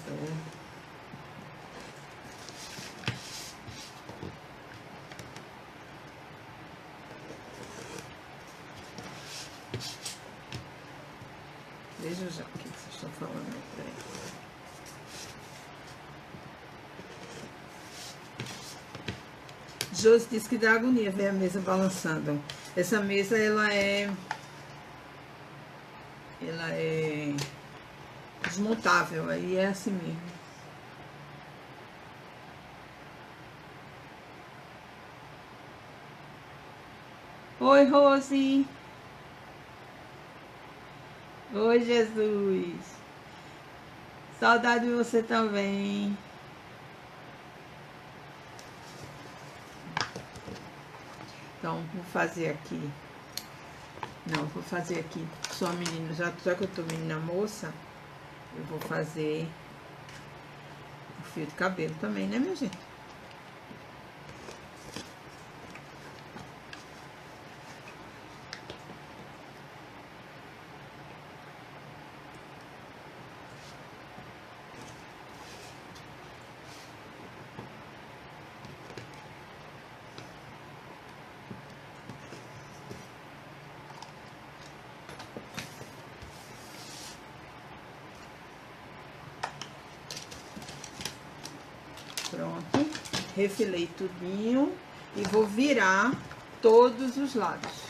Veja já o que vocês estão falando aí pra ele. Josi disse que dá agonia ver a mesa balançando. Essa mesa, ela é desmontável, aí é assim mesmo. Oi, Rose. Oi, Jesus. Saudade de você também. Então, vou fazer aqui. Não, vou fazer aqui. Só menina, já que eu tô menina moça, eu vou fazer o fio de cabelo também, né, minha gente? Pronto, refilei tudinho e vou virar todos os lados.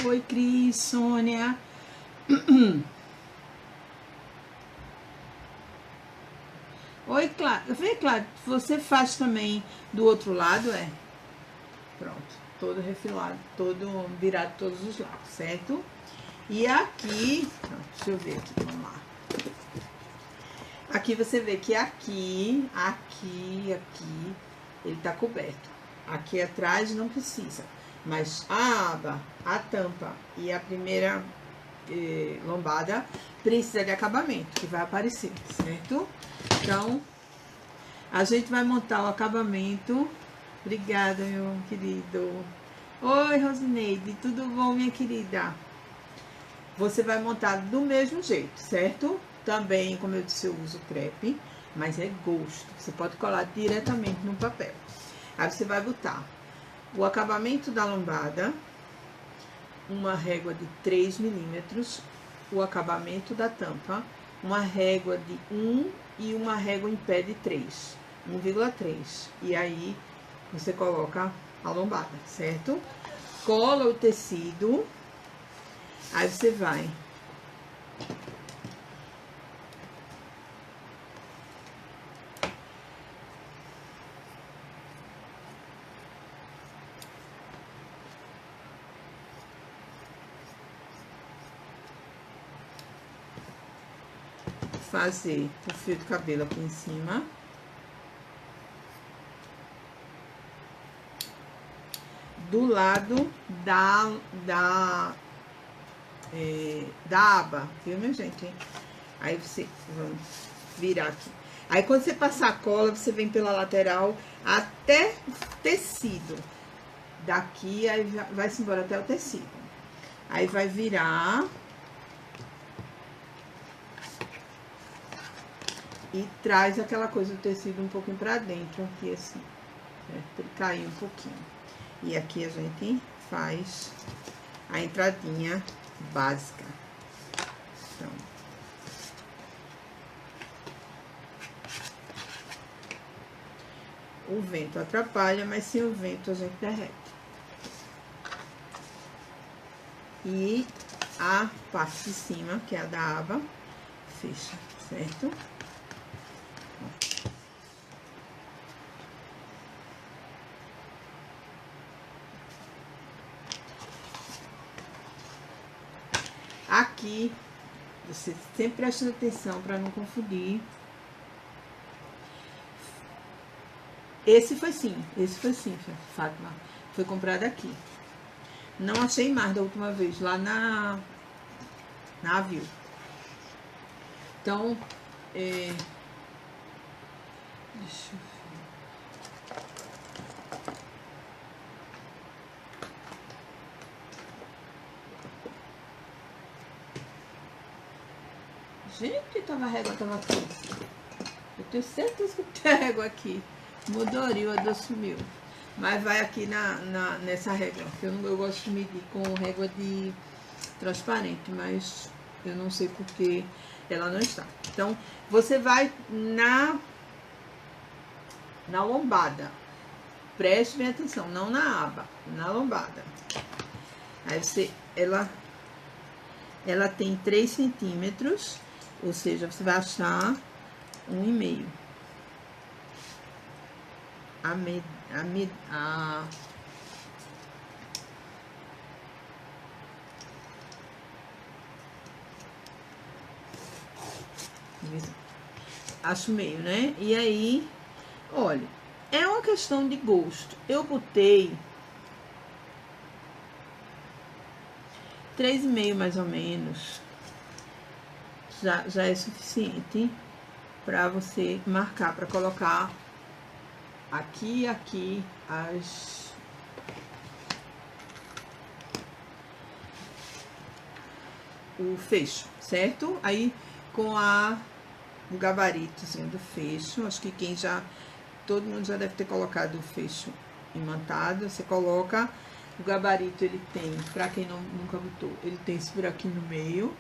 Oi, Cris, Sônia. Oi, Cláudio. Vem, Cláudio, você faz também do outro lado, é? Pronto, todo refilado, todo virado todos os lados, certo? E aqui, pronto, deixa eu ver aqui, vamos lá. Aqui você vê que aqui, ele tá coberto. Aqui atrás não precisa. Mas a aba, a tampa e a primeira lombada precisa de acabamento, que vai aparecer, certo? Então, a gente vai montar o acabamento. Obrigada, meu querido. Oi, Rosineide, tudo bom, minha querida? Você vai montar do mesmo jeito, certo? Também, como eu disse, eu uso crepe, mas é gosto. Você pode colar diretamente no papel. Aí você vai botar o acabamento da lombada, uma régua de 3 milímetros, o acabamento da tampa, uma régua de 1 e uma régua em pé de 3, 1,3. E aí, você coloca a lombada, certo? Cola o tecido, aí você vai fazer o fio de cabelo aqui em cima. Do lado da aba, viu, minha gente? Aí você, vamos virar aqui. Aí quando você passar a cola, você vem pela lateral até o tecido. Daqui, aí vai-se embora até o tecido. Aí vai virar. E traz aquela coisa do tecido um pouquinho pra dentro, aqui assim, certo? Pra ele cair um pouquinho. E aqui a gente faz a entradinha básica. Então, o vento atrapalha, mas sem o vento a gente derrete. E a parte de cima, que é a da aba, fecha, certo? Aqui, você sempre prestando atenção para não confundir. Esse foi sim, Fátima. Foi comprado aqui. Não achei mais da última vez, lá na Avil. Então, deixa eu ver. Gente, a régua tava aqui. Eu tenho certeza que tem a régua aqui. Mudou, a dor sumiu. Mas vai aqui nessa régua. Eu gosto de medir com régua de transparente, mas eu não sei porque ela não está. Então, você vai na lombada. Preste bem atenção, não na aba, na lombada. Aí você, ela tem 3 centímetros, ou seja, você vai achar 1,5. Acho meio, né? E aí, olha, é uma questão de gosto. Eu botei 3,5 mais ou menos. Já é suficiente para você marcar, para colocar aqui e aqui o fecho, certo? Aí com o gabaritozinho do fecho, acho que todo mundo já deve ter colocado o fecho imantado. Você coloca o gabarito, ele tem, para quem nunca botou, ele tem esse buraquinho no meio.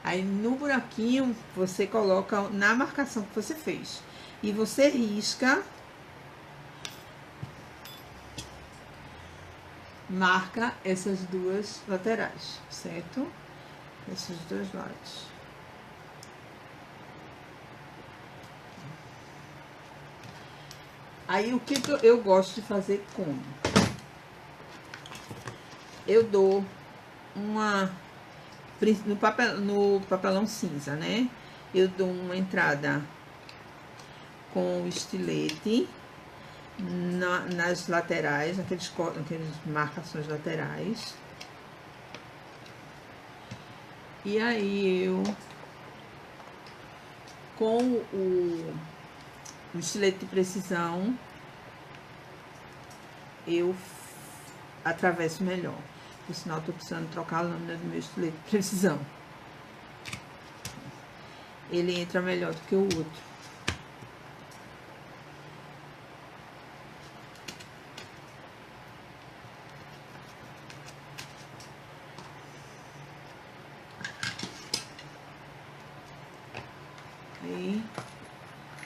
Aí no buraquinho você coloca na marcação que você fez e você risca, marca essas duas laterais, certo? Esses dois lados. Aí o que eu gosto de fazer como? Eu dou no papelão cinza, né? Eu dou uma entrada com o estilete nas laterais, aqueles marcações laterais. E aí eu, com o estilete de precisão, eu atravesso melhor. Por sinal, eu tô precisando trocar a lâmina do meu estilete de precisão. Ele entra melhor do que o outro. Aí,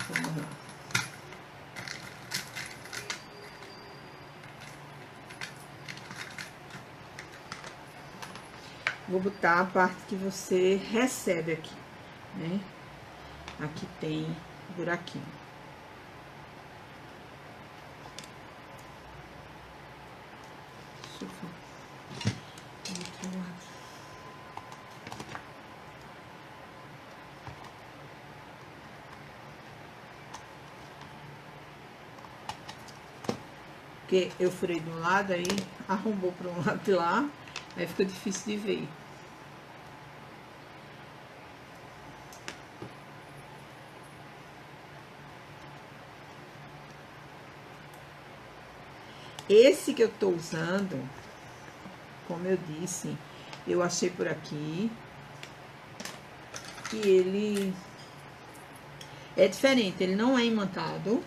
vamos lá. Vou botar a parte que você recebe aqui, né? Aqui tem buraquinho. Deixa eu ver. Outro lado. Porque eu furei de um lado, aí arrombou para um lado de lá, aí fica difícil de ver. Esse que eu tô usando, como eu disse, eu achei por aqui. E ele é diferente, ele não é imantado.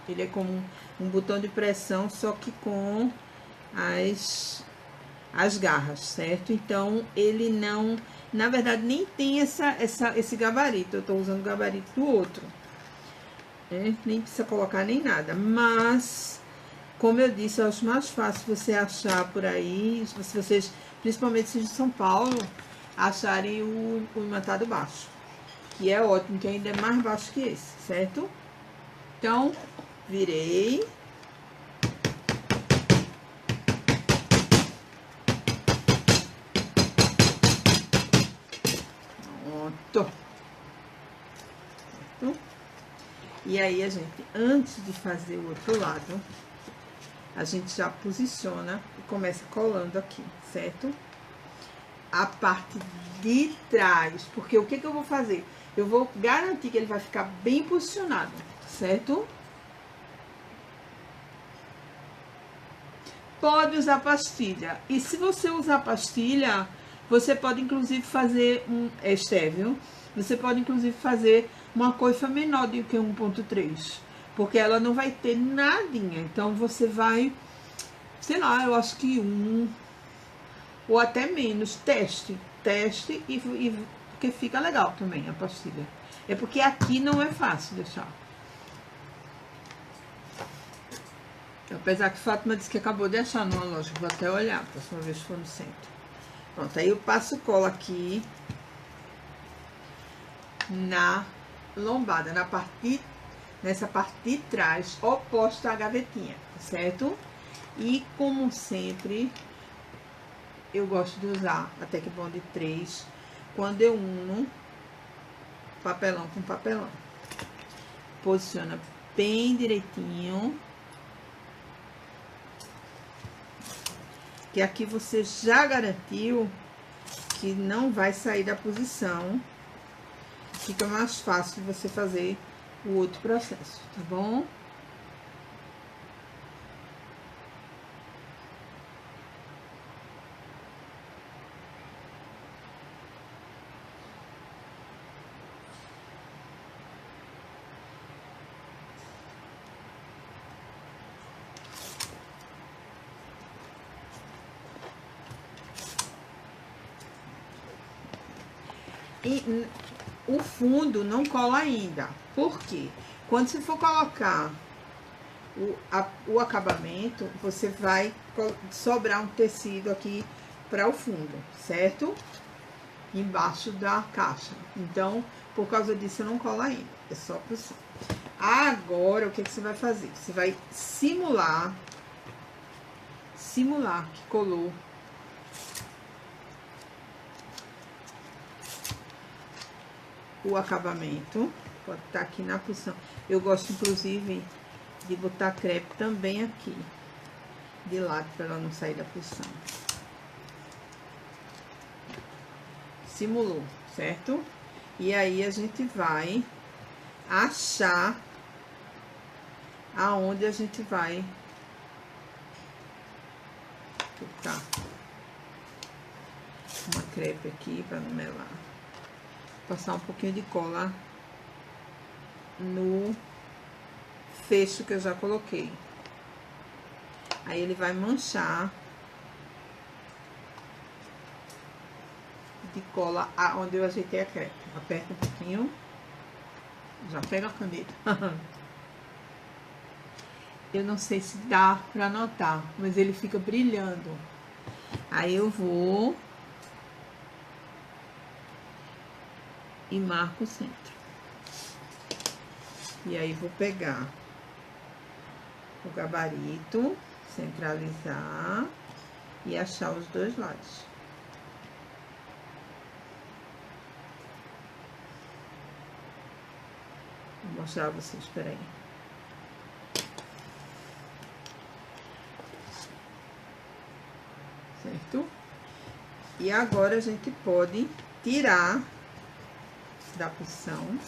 Ele é como um botão de pressão, só que com as garras, certo? Então, ele não, na verdade, nem tem esse gabarito. Eu tô usando o gabarito do outro, né? Nem precisa colocar nem nada. Mas, como eu disse, eu acho mais fácil você achar por aí, se vocês, principalmente se de São Paulo, acharem o imantado baixo. Que é ótimo, que ainda é mais baixo que esse, certo? Então, virei. Pronto. Certo? E aí, a gente, antes de fazer o outro lado, a gente já posiciona e começa colando aqui, certo? A parte de trás, porque o que que eu vou fazer? Eu vou garantir que ele vai ficar bem posicionado, certo? Pode usar pastilha. E se você usar pastilha, você pode inclusive fazer viu? Você pode inclusive fazer uma coifa menor do que 1,3, porque ela não vai ter nadinha. Então você vai, sei lá, eu acho que ou até menos. Teste porque fica legal também a pastilha. É porque aqui não é fácil deixar. Apesar que Fátima disse que acabou de achar numa loja. Vou até olhar, próxima vez que for no centro. Pronto, aí eu passo cola aqui na lombada, nessa parte de trás, oposta à gavetinha, certo? E como sempre, eu gosto de usar a Tec Bond 3 quando eu uno papelão com papelão. Posiciona bem direitinho. Que aqui você já garantiu que não vai sair da posição. Fica mais fácil de você fazer o outro processo, tá bom? E o fundo não cola ainda. Por quê? Quando você for colocar o acabamento, você vai sobrar um tecido aqui para o fundo, certo? Embaixo da caixa. Então, por causa disso, não cola ainda. É só pro som. Agora, o que você vai fazer? Você vai simular que colou o acabamento. Pode estar aqui na posição. Eu gosto, inclusive, de botar crepe também aqui, de lado, para ela não sair da posição. Simulou, certo? E aí, a gente vai achar aonde a gente vai botar uma crepe aqui para não melar. Passar um pouquinho de cola no fecho que eu já coloquei. Aí ele vai manchar de cola onde eu ajeitei a crepe. Aperta um pouquinho. Já pega a caneta. Eu não sei se dá pra notar, mas ele fica brilhando. Aí eu vou e marco o centro. E aí, vou pegar o gabarito, centralizar e achar os dois lados. Vou mostrar a vocês, espera aí. Certo? E agora a gente pode tirar da posição.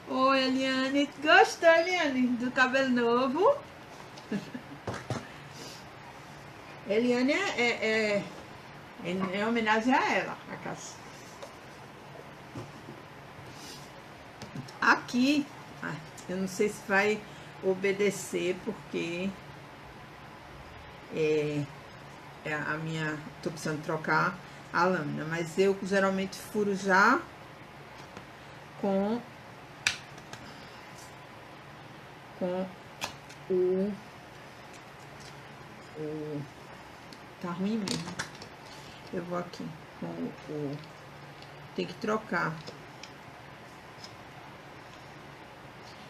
Oi, Eliane. Gostou, Eliane, do cabelo novo? Eliane é homenagem a ela, a Cássia. Aqui, eu não sei se vai obedecer, porque a minha... Tô precisando trocar a lâmina, mas eu geralmente furo já com o tá ruim mesmo. Eu vou aqui com o tem que trocar.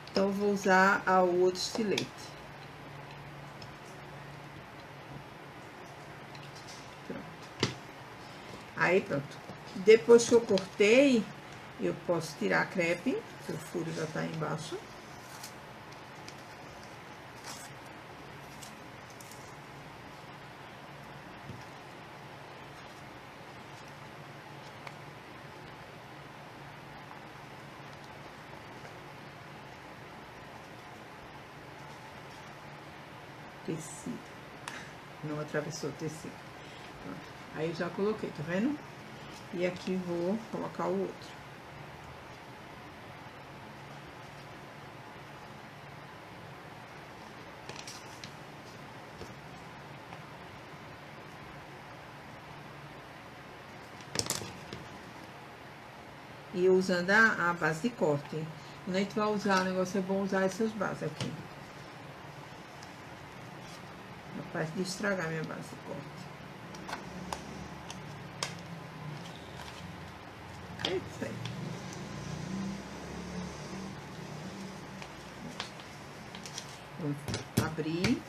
Então eu vou usar o outro estilete. Pronto. Aí pronto. Depois que eu cortei, eu posso tirar a crepe, que o furo já tá embaixo. Tecido. Não atravessou o tecido. Pronto. Aí eu já coloquei, tá vendo? E aqui vou colocar o outro. E usando a base de corte. Quando a gente vai usar o negócio, é bom usar essas bases aqui. Capaz de estragar minha base de corte. É isso aí. Vamos abrir.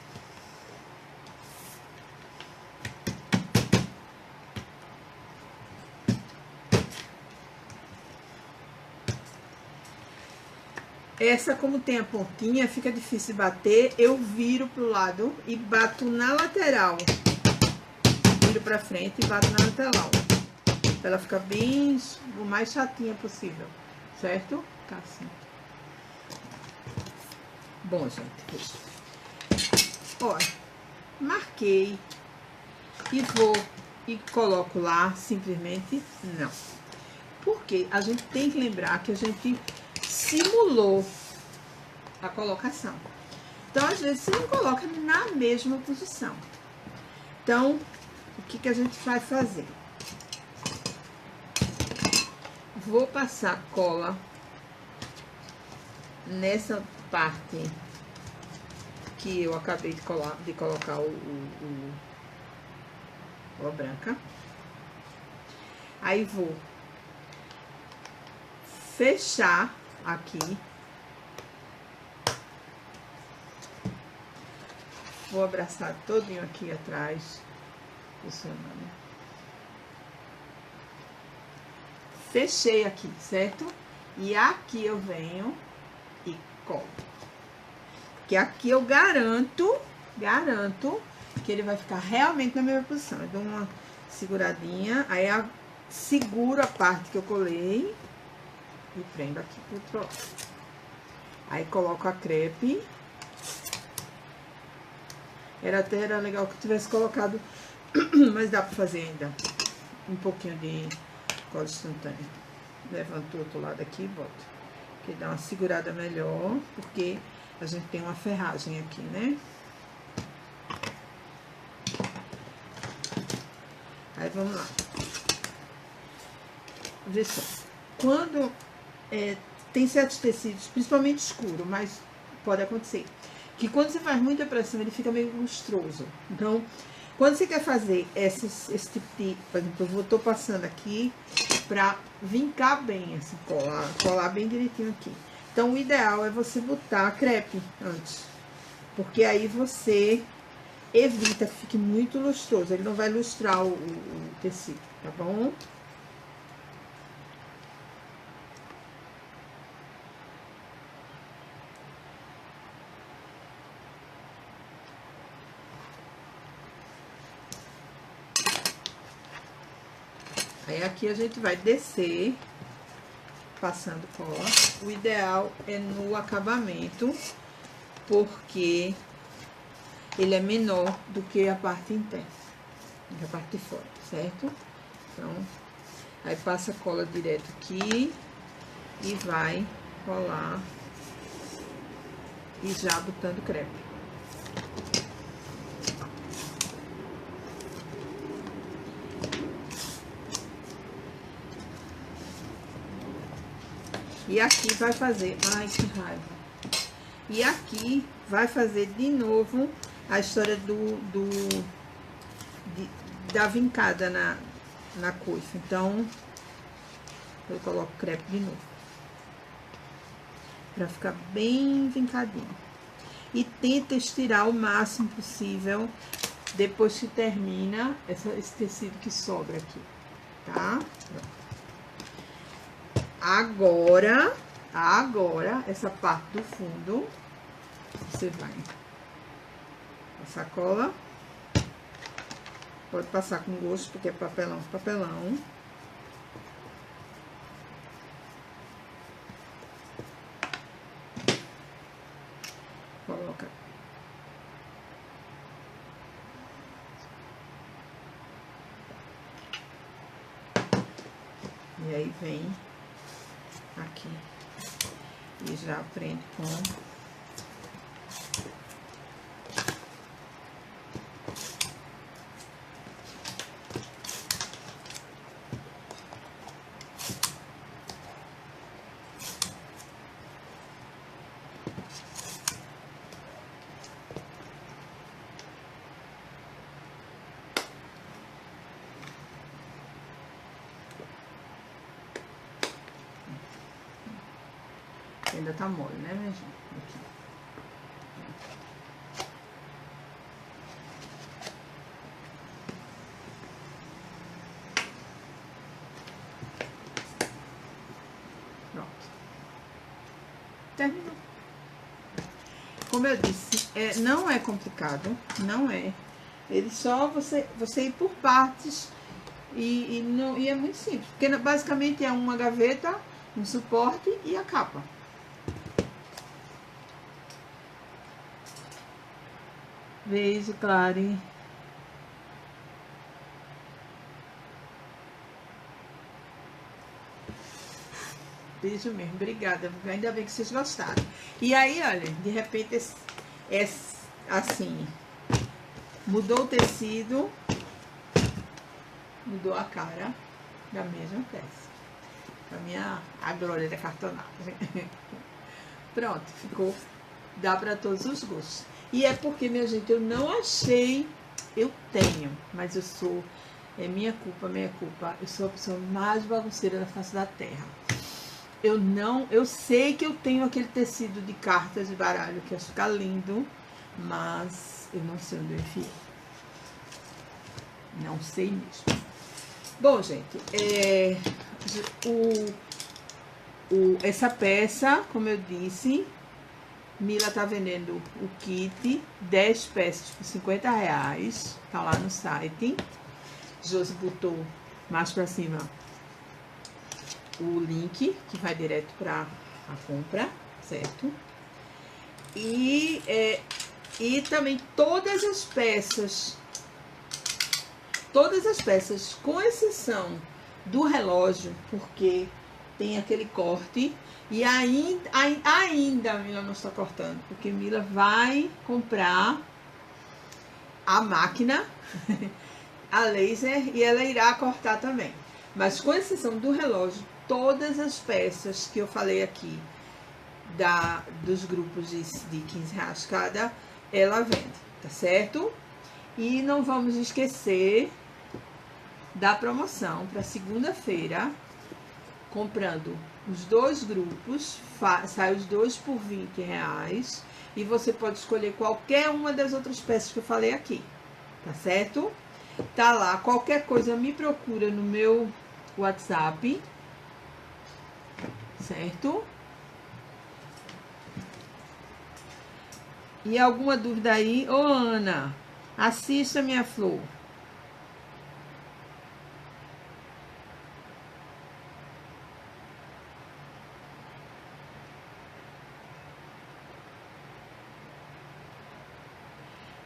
Essa, como tem a pontinha, fica difícil de bater. Eu viro pro lado e bato na lateral. Viro pra frente e bato na lateral. Pra ela ficar bem, o mais chatinha possível. Certo? Tá assim. Bom, gente, ó, marquei e vou e coloco lá, simplesmente não. Porque a gente tem que lembrar que a gente simulou a colocação. Então, às vezes, você não coloca na mesma posição. Então, o que que a gente vai fazer? Vou passar cola nessa parte que eu acabei de colocar a branca. Aí, vou fechar aqui. Vou abraçar todinho aqui atrás, funcionando. Fechei aqui, certo? E aqui eu venho e colo. Que aqui eu garanto que ele vai ficar realmente na mesma posição. Eu dou uma seguradinha, aí seguro a parte que eu colei e prendo aqui pro outro lado. Aí coloco a crepe. Era legal que eu tivesse colocado, mas dá pra fazer ainda um pouquinho de cola instantânea. Levanto o outro lado aqui e boto. Que dá uma segurada melhor, porque a gente tem uma ferragem aqui, né? Aí, vamos lá. Vê só. Quando tem certos tecidos, principalmente escuro, mas pode acontecer, que quando você faz muita pressão, ele fica meio lustroso. Então, quando você quer fazer esse tipo de, por exemplo, eu tô passando aqui pra vincar bem, assim, colar bem direitinho aqui. Então, o ideal é você botar crepe antes, porque aí você evita que fique muito lustroso, ele não vai lustrar o tecido, tá bom? Aí aqui a gente vai descer, passando cola. O ideal é no acabamento, porque ele é menor do que a parte interna, a parte de fora, certo? Então, aí passa a cola direto aqui e vai colar e já botando crepe. E aqui vai fazer, ai que raiva. E aqui vai fazer de novo a história da vincada na coifa. Então, eu coloco crepe de novo. Pra ficar bem vincadinho. E tenta estirar o máximo possível depois que termina esse tecido que sobra aqui, tá? Pronto. Agora, essa parte do fundo, você vai passar cola. Pode passar com gosto, porque é papelão. Coloca. E aí vem aqui e já prende com ainda tá mole, né, minha gente? Aqui. Pronto. Terminou. Como eu disse, não é complicado, não é. Ele só você ir por partes e é muito simples. Porque basicamente é uma gaveta, um suporte e a capa. Beijo, Clary. Beijo mesmo, obrigada. Ainda bem que vocês gostaram. E aí, olha, de repente, assim, mudou o tecido, mudou a cara da mesma peça. A glória da cartonagem. Pronto, ficou, dá para todos os gostos. E é porque, minha gente, eu não achei, eu tenho, mas eu sou, é minha culpa, eu sou a pessoa mais bagunceira da face da terra. Eu sei que eu tenho aquele tecido de cartas de baralho que ia ficar lindo, mas eu não sei onde eu enfiei. Não sei mesmo. Bom, gente, essa peça, como eu disse, Mila tá vendendo o kit, 10 peças por R$50, tá lá no site. Josi botou mais pra cima o link, que vai direto pra a compra, certo? E também todas as peças, com exceção do relógio, porque tem aquele corte. E ainda a Mila não está cortando, porque Mila vai comprar a máquina, a laser, e ela irá cortar também. Mas com exceção do relógio, todas as peças que eu falei aqui, dos grupos de 15 reais cada, ela vende, tá certo? E não vamos esquecer da promoção para segunda-feira, comprando os 2 grupos, sai os 2 por 20 reais, e você pode escolher qualquer uma das outras peças que eu falei aqui, tá certo? Tá lá, qualquer coisa me procura no meu WhatsApp, certo? E alguma dúvida aí? Ô, Ana, assista, minha flor.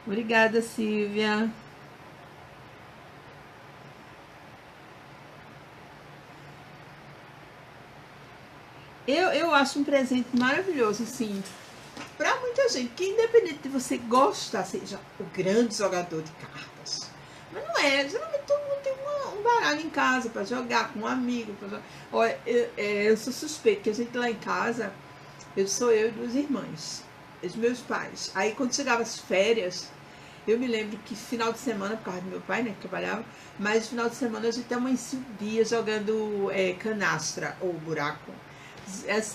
Obrigada, Silvia. Eu acho um presente maravilhoso, assim, para muita gente, que independente de você gostar, seja o grande jogador de cartas, mas não é, geralmente todo mundo tem um baralho em casa para jogar com um amigo. Olha, eu sou suspeita, que a gente lá em casa, sou eu e 2 irmãs, os meus pais. Aí quando chegava as férias, eu me lembro que final de semana, por causa do meu pai, né, que trabalhava, mas final de semana a gente amanhecia o dia jogando canastra ou buraco.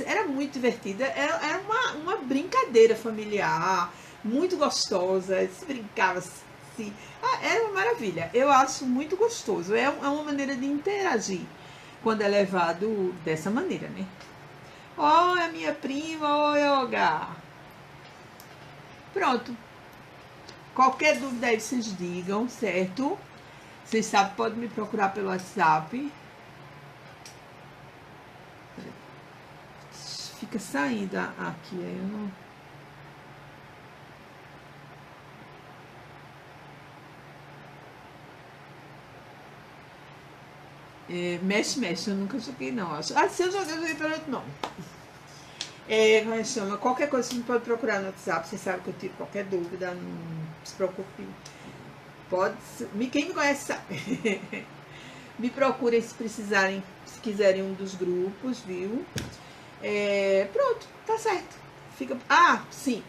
Era muito divertida, era uma brincadeira familiar, muito gostosa, se brincava assim, era uma maravilha. Eu acho muito gostoso, é uma maneira de interagir quando é levado dessa maneira, né? Oi, a minha prima, oi, Olga. Pronto. Qualquer dúvida aí vocês digam, certo? Vocês sabem, podem me procurar pelo WhatsApp. Fica saindo aqui, aí eu não... Mexe, eu nunca joguei não, acho. Se eu joguei pelo outro nome. Como é que chama? Qualquer coisa você pode procurar no WhatsApp, você sabe que eu tiro qualquer dúvida, não se preocupe. Quem me conhece sabe. Me procurem se precisarem, se quiserem um dos grupos, viu? Pronto, tá certo. Sim.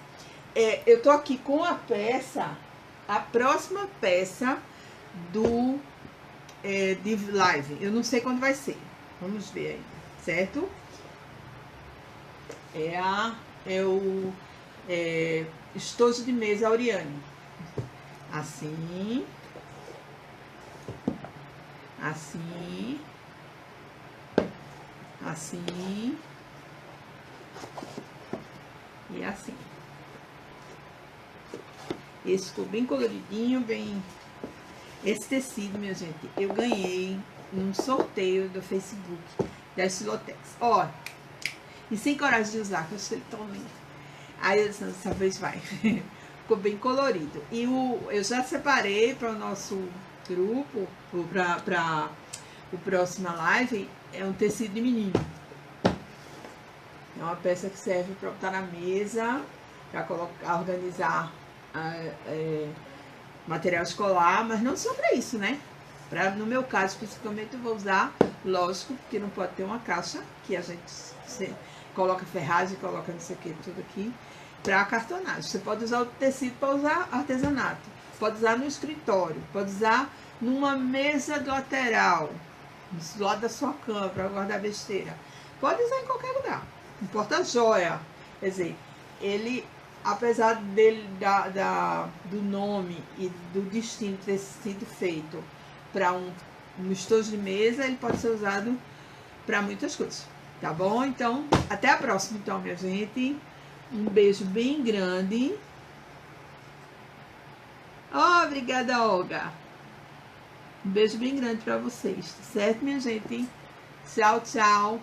Eu tô aqui com a próxima peça de live. Eu não sei quando vai ser. Vamos ver aí, certo? Estojo de mesa Auriane. Assim. Assim. Assim. E assim. Esse ficou bem coloridinho, bem... Esse tecido, minha gente, eu ganhei num sorteio do Facebook da Estilotex. Ó, e sem coragem de usar, que eu achei tão lindo. Aí eu disse, dessa vez vai. Ficou bem colorido. E eu já separei para o nosso grupo, para o próxima live, é um tecido de menino. É uma peça que serve para botar na mesa, para organizar material escolar, mas não só para isso, né? No meu caso, especificamente, eu vou usar, lógico, porque não pode ter uma caixa, que a gente coloca ferragem, coloca não sei o que, tudo aqui, para cartonagem. Você pode usar o tecido para usar artesanato, pode usar no escritório, pode usar numa mesa lateral, do lado da sua cama, para guardar besteira. Pode usar em qualquer lugar, um porta-joia. Quer dizer, ele, apesar do nome e do destino ter sido feito para um estojo de mesa, ele pode ser usado para muitas coisas, tá bom? Então, até a próxima, então, minha gente. Um beijo bem grande. Obrigada, Olga. Um beijo bem grande para vocês, certo, minha gente? Tchau, tchau.